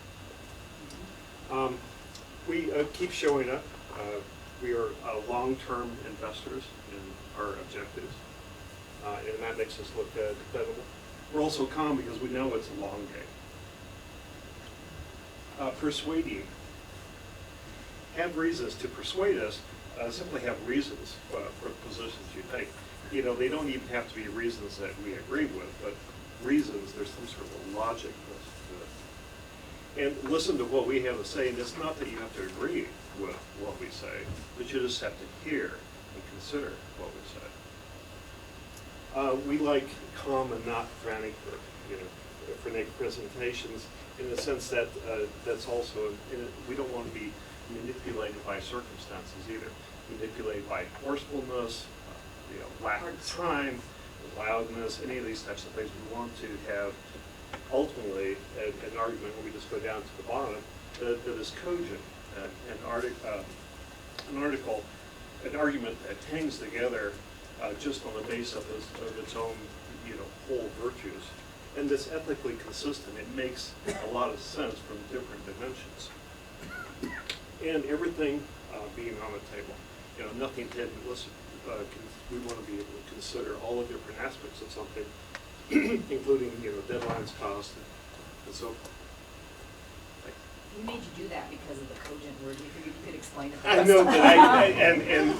We keep showing up. We are long-term investors in our objectives, and that makes us look dependable. We're also calm because we know it's a long game. Persuading. Have reasons to persuade us. Simply have reasons for the positions you take. You know, they don't even have to be reasons that we agree with, but reasons, there's some sort of logic to it. And listen to what we have to say, and it's not that you have to agree with what we say, but you just have to hear and consider what we say. We like calm and not frantic, frenetic presentations, in the sense that that's also, we don't want to be manipulated by circumstances either. Manipulated by forcefulness, lack of time, loudness, any of these types of things. We want to have ultimately an argument where we just go down to the bottom that is cogent, an argument that hangs together just on the base of its own, whole virtues, and that's ethically consistent. It makes a lot of sense from different dimensions, and everything being on the table. Nothing hidden. We want to be able to consider all the different aspects of something, including deadlines, cost, and so forth. We made you do that because of the cogent word. You figured you could explain it. I know, but and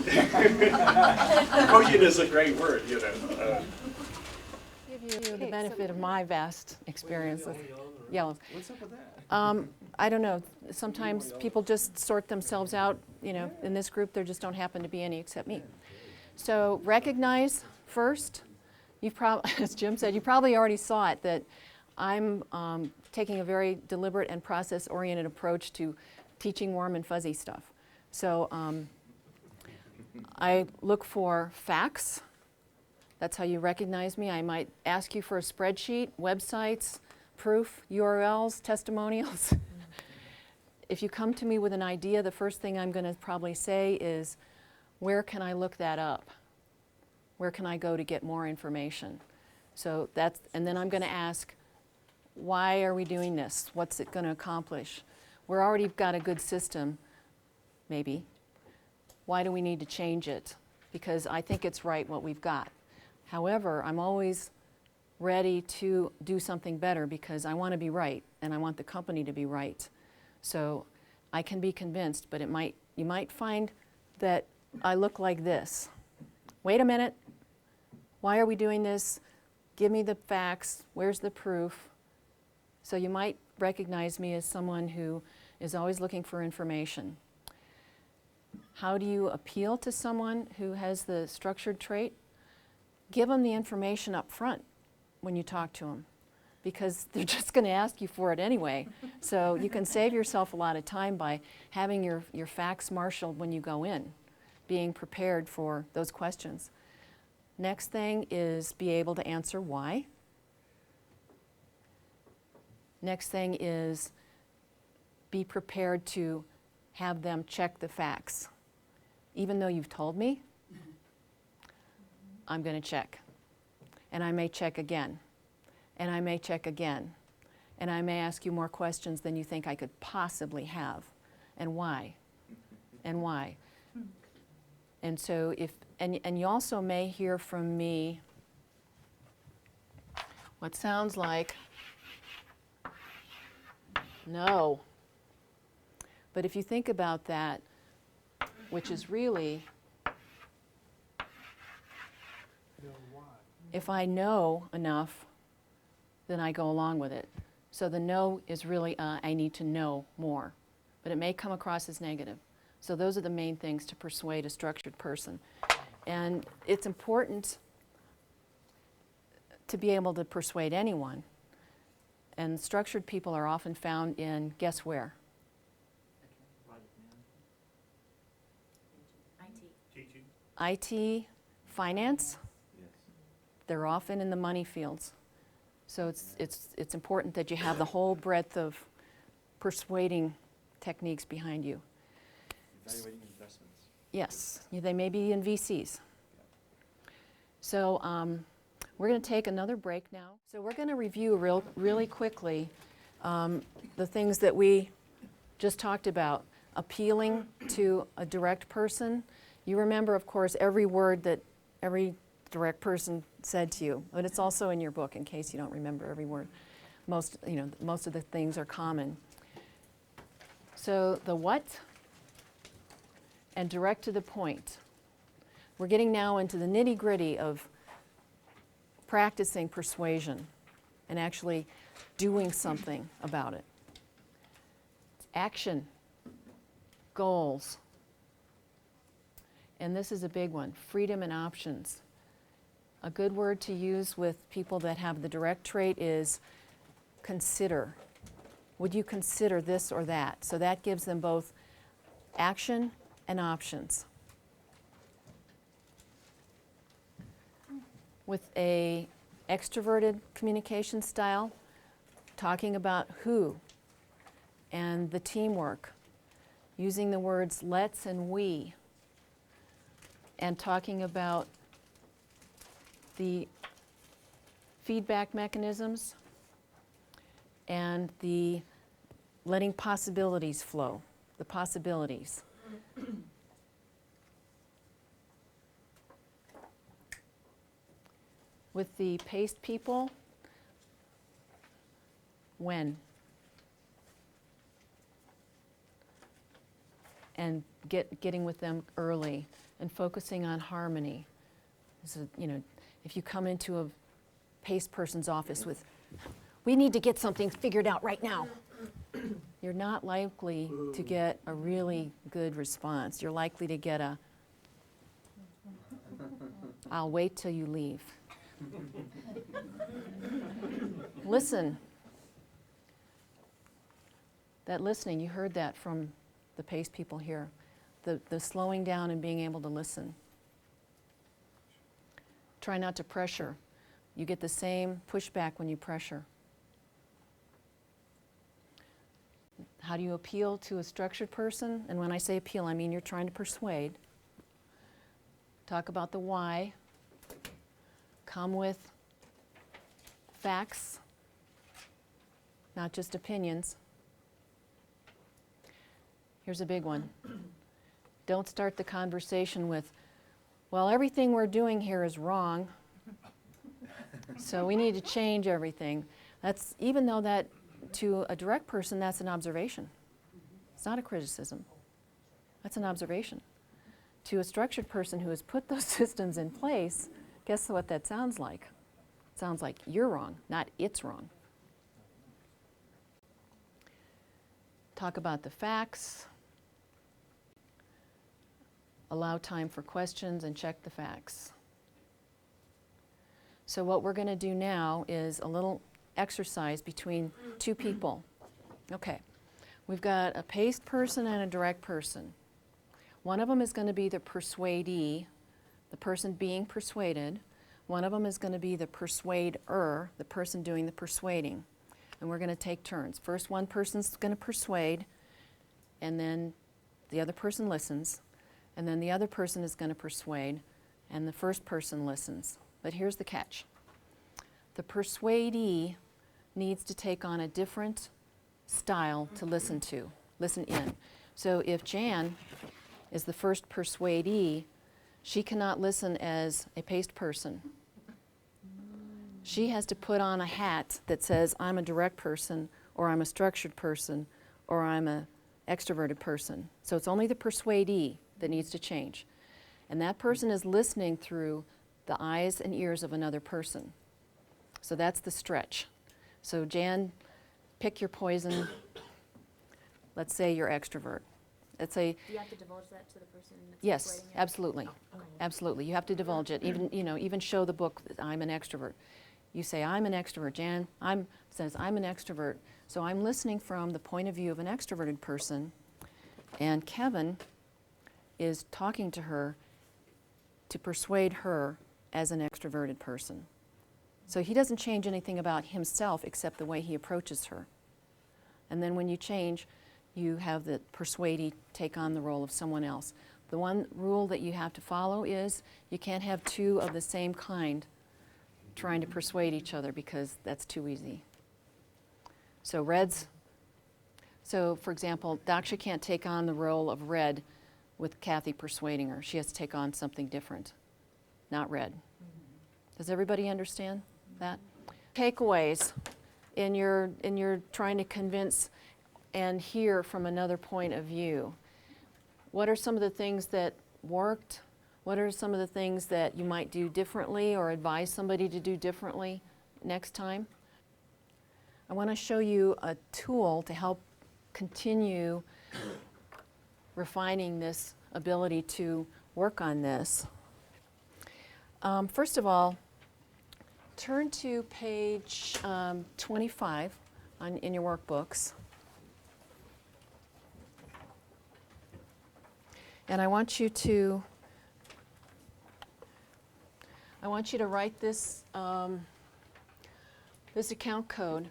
cogent is a great word, Give you the benefit of my vast experience with yellow. What's up with that? I don't know. Sometimes people just sort themselves out. In this group, there just don't happen to be any except me. So recognize first. You've probably, as Jim said, you probably already saw it, that I'm taking a very deliberate and process-oriented approach to teaching warm and fuzzy stuff. So I look for facts. That's how you recognize me. I might ask you for a spreadsheet, websites, proof, URLs, testimonials. If you come to me with an idea, the first thing I'm going to probably say is, where can I look that up? Where can I go to get more information? So that's, and then I'm going to ask, why are we doing this? What's it going to accomplish? We're already got a good system, maybe. Why do we need to change it? Because I think it's right what we've got. However, I'm always ready to do something better because I want to be right and I want the company to be right. So I can be convinced, but you might find that I look like this. Wait a minute. Why are we doing this? Give me the facts. Where's the proof? So you might recognize me as someone who is always looking for information. How do you appeal to someone who has the structured trait? Give them the information up front when you talk to them, because they're just going to ask you for it anyway. So you can save yourself a lot of time by having your facts marshaled when you go in, being prepared for those questions. Next thing is be able to answer why. Next thing is be prepared to have them check the facts. Even though you've told me, I'm going to check. And I may check again. And I may check again. And I may ask you more questions than you think I could possibly have. And why? And why? And so and you also may hear from me what sounds like no. But if you think about that, which is really, if I know enough, then I go along with it. So the no is really, I need to know more. But it may come across as negative. So those are the main things to persuade a structured person. And it's important to be able to persuade anyone. And structured people are often found in, guess where? IT, finance. They're often in the money fields. So it's important that you have the whole breadth of persuading techniques behind you. Evaluating investments. Yes, they may be in VCs. So we're going to take another break now. So we're going to review really quickly the things that we just talked about. Appealing to a direct person. You remember, of course, every word that every direct person said to you, but it's also in your book in case you don't remember every word. Most of the things are common. So the what and direct to the point. We're getting now into the nitty-gritty of practicing persuasion and actually doing something about it. Action, goals, and this is a big one, freedom and options. A good word to use with people that have the direct trait is consider. Would you consider this or that? So that gives them both action and options. With a extroverted communication style, talking about who and the teamwork, using the words let's and we, and talking about the feedback mechanisms and the letting possibilities flow, the possibilities. With the paced people, when? And getting with them early and focusing on harmony. So, if you come into a paced person's office with, we need to get something figured out right now, you're not likely to get a really good response. You're likely to get a, I'll wait till you leave. Listen. That listening, you heard that from the paced people here. The slowing down and being able to listen. Try not to pressure. You get the same pushback when you pressure. How do you appeal to a structured person? And when I say appeal, I mean you're trying to persuade. Talk about the why. Come with facts, not just opinions. Here's a big one. Don't start the conversation with, well, everything we're doing here is wrong, so we need to change everything. That's, even though that, to a direct person, that's an observation. It's not a criticism. That's an observation. To a structured person who has put those systems in place, guess what that sounds like? It sounds like you're wrong, not it's wrong. Talk about the facts. Allow time for questions and check the facts. So what we're going to do now is a little exercise between two people. Okay, we've got a paced person and a direct person. One of them is going to be the persuadee, the person being persuaded. One of them is going to be the persuader, the person doing the persuading. And we're going to take turns. First, one person's going to persuade, and then the other person listens, and then the other person is going to persuade, and the first person listens. But here's the catch. The persuadee needs to take on a different style to listen to, listen in. So if Jan is the first persuadee, she cannot listen as a paced person. She has to put on a hat that says, I'm a direct person, or I'm a structured person, or I'm an extroverted person. So it's only the persuadee that needs to change. And that person is listening through the eyes and ears of another person. So that's the stretch. So Jan, pick your poison. Let's say you're extrovert. Let's say, Do you have to divulge that to the person that's yes, persuading you? absolutely. Absolutely. You have to divulge it. Even, even show the book that I'm an extrovert. You say, I'm an extrovert. Jan says, I'm an extrovert. So I'm listening from the point of view of an extroverted person, and Kevin is talking to her to persuade her as an extroverted person. So he doesn't change anything about himself except the way he approaches her. And then when you change, you have the persuadee take on the role of someone else. The one rule that you have to follow is you can't have two of the same kind trying to persuade each other, because that's too easy. So reds, so for example, Daksha can't take on the role of red with Kathy persuading her. She has to take on something different, not red. Does everybody understand that? Takeaways in your trying to convince and hear from another point of view. What are some of the things that worked? What are some of the things that you might do differently or advise somebody to do differently next time? I want to show you a tool to help continue refining this ability to work on this. First of all, turn to page 25 in your workbooks. And I want you to write this, this account code.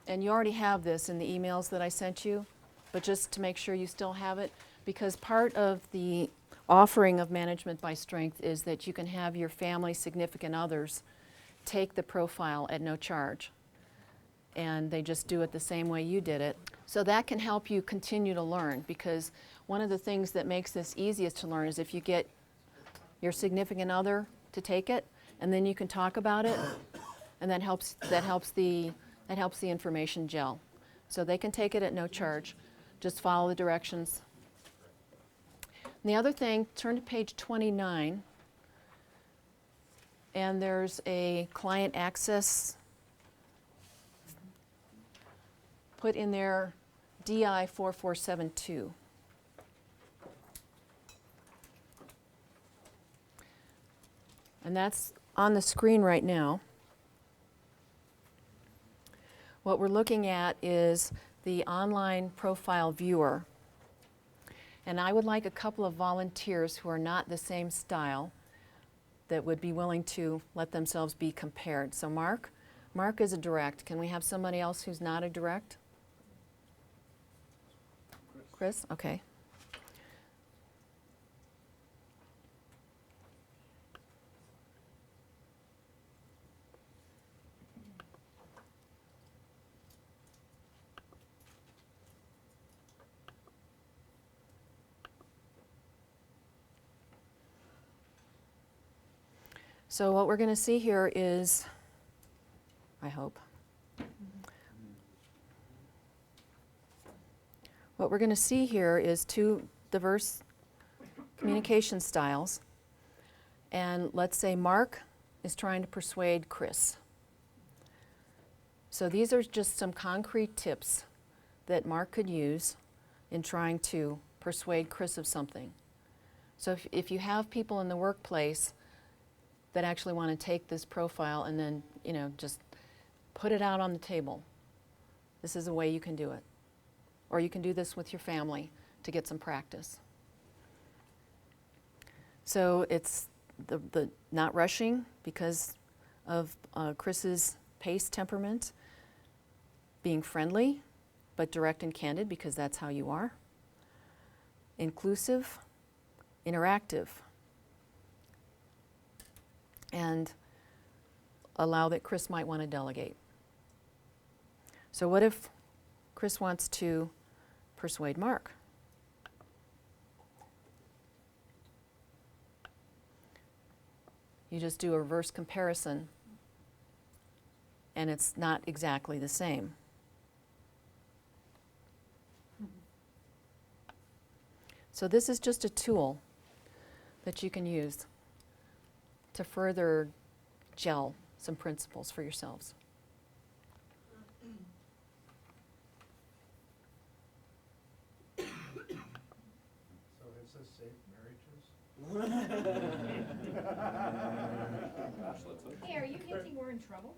And you already have this in the emails that I sent you, but just to make sure you still have it, because part of the offering of management by strength is that you can have your family, significant others take the profile at no charge. And they just do it the same way you did it. So that can help you continue to learn, because one of the things that makes this easiest to learn is if you get your significant other to take it, and then you can talk about it, and that helps the information gel. So they can take it at no charge. Just follow the directions. And the other thing, turn to page 29, and there's a client access. Put in there DI 4472. And that's on the screen right now. What we're looking at is the online profile viewer. And I would like a couple of volunteers who are not the same style that would be willing to let themselves be compared. So Mark is a direct. Can we have somebody else who's not a direct? Chris? Okay. So what we're going to see here is, I hope, what we're going to see here is two diverse communication styles. And let's say Mark is trying to persuade Chris. So these are just some concrete tips that Mark could use in trying to persuade Chris of something. So if you have people in the workplace that actually want to take this profile and then, just put it out on the table, this is a way you can do it. Or you can do this with your family to get some practice. So it's the not rushing because of Chris's pace temperament, being friendly but direct and candid because that's how you are, inclusive, interactive, and allow that Chris might want to delegate. So what if Chris wants to persuade Mark? You just do a reverse comparison, and it's not exactly the same. So this is just a tool that you can use to further gel some principles for yourselves. So is this safe marriages? Hey, are you hinting we're in trouble?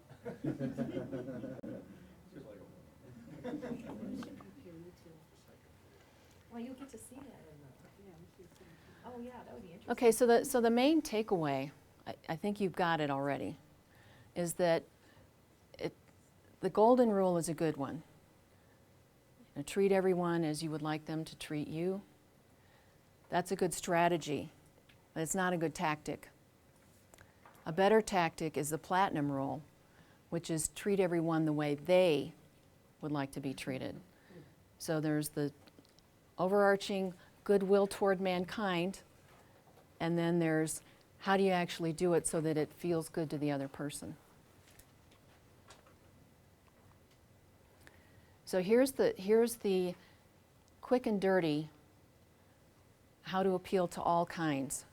Well, you'll get to see that. Oh, yeah, that would be interesting. Okay, so the main takeaway, I think you've got it already, is that the golden rule is a good one. Treat everyone as you would like them to treat you. That's a good strategy, but it's not a good tactic. A better tactic is the platinum rule, which is treat everyone the way they would like to be treated. So there's the overarching goodwill toward mankind, and then there's how do you actually do it so that it feels good to the other person. So here's the quick and dirty how to appeal to all kinds.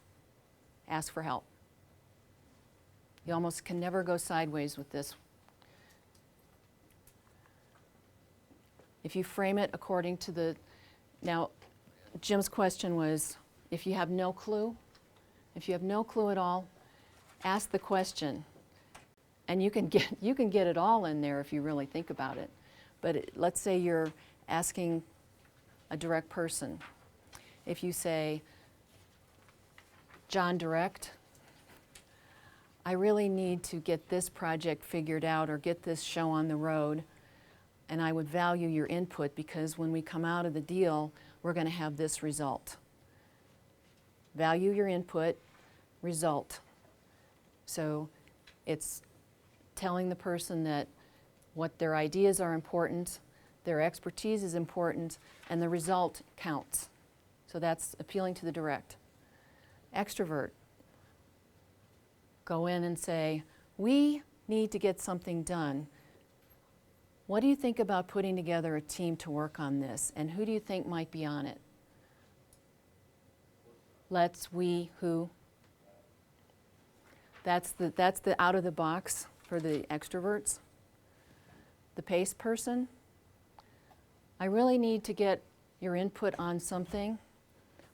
Ask for help. You almost can never go sideways with this. If you frame it according to the, now Jim's question was, if you have no clue at all, ask the question. And you can get it all in there if you really think about it. But let's say you're asking a direct person. If you say, John Direct, I really need to get this project figured out or get this show on the road, and I would value your input because when we come out of the deal, we're going to have this result. Value your input, result. So it's telling the person that what their ideas are important, their expertise is important, and the result counts. So that's appealing to the direct. Extrovert. Go in and say, we need to get something done. What do you think about putting together a team to work on this? And who do you think might be on it? Let's, we, who. That's the out of the box for the extroverts. The pace person. I really need to get your input on something.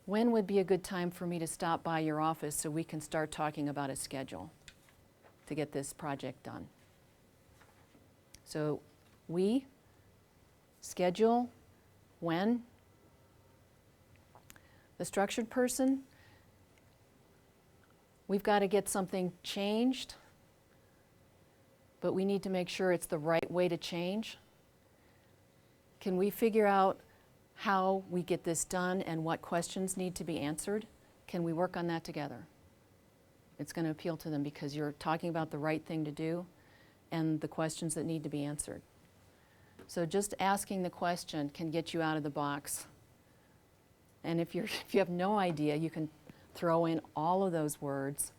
When would be a good time for me to stop by your office so we can start talking about a schedule to get this project done? So we, schedule, when. The structured person, we've got to get something changed, but we need to make sure it's the right way to change. Can we figure out how we get this done and what questions need to be answered? Can we work on that together? It's going to appeal to them because you're talking about the right thing to do and the questions that need to be answered. So just asking the question can get you out of the box. And if you have no idea, you can throw in all of those words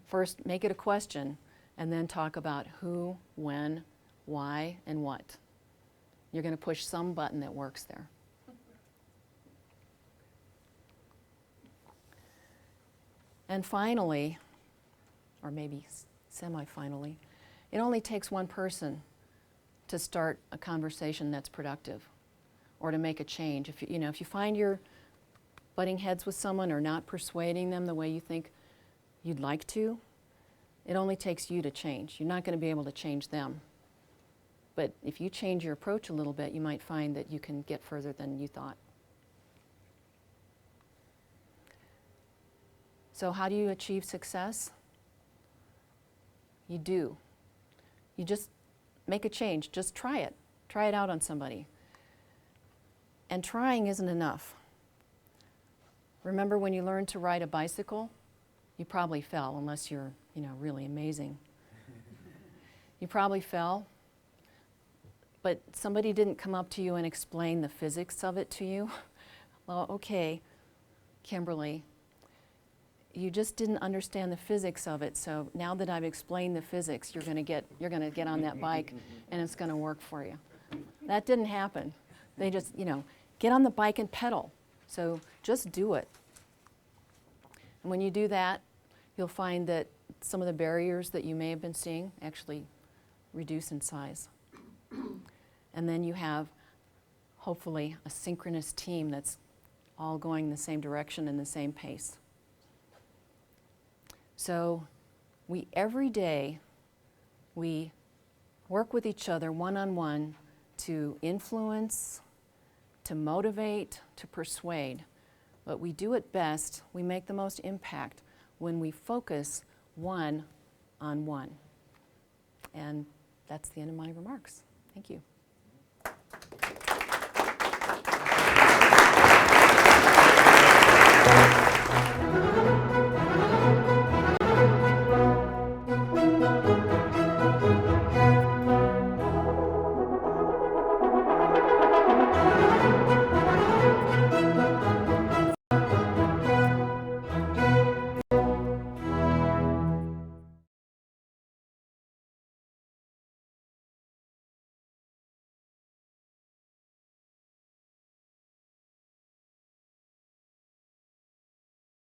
First, make it a question, and then talk about who, when, why, and what. You're going to push some button that works there. And finally, or maybe semi-finally, it only takes one person to start a conversation that's productive or to make a change. If you find you're butting heads with someone or not persuading them the way you think you'd like to, it only takes you to change. You're not going to be able to change them. But if you change your approach a little bit, you might find that you can get further than you thought. So how do you achieve success? You do. You just make a change. Just try it. Try it out on somebody. And trying isn't enough. Remember when you learned to ride a bicycle? You probably fell, unless you're, really amazing. You probably fell, but somebody didn't come up to you and explain the physics of it to you. Well, okay, Kimberly, you just didn't understand the physics of it, so now that I've explained the physics, you're going to get on that bike and it's going to work for you. That didn't happen. They just, get on the bike and pedal. So just do it. And when you do that, you'll find that some of the barriers that you may have been seeing actually reduce in size. And then you have, hopefully, a synchronous team that's all going the same direction and the same pace. So every day, we work with each other one-on-one to influence, to motivate, to persuade. But we do it best, we make the most impact when we focus one-on-one. And that's the end of my remarks. Thank you.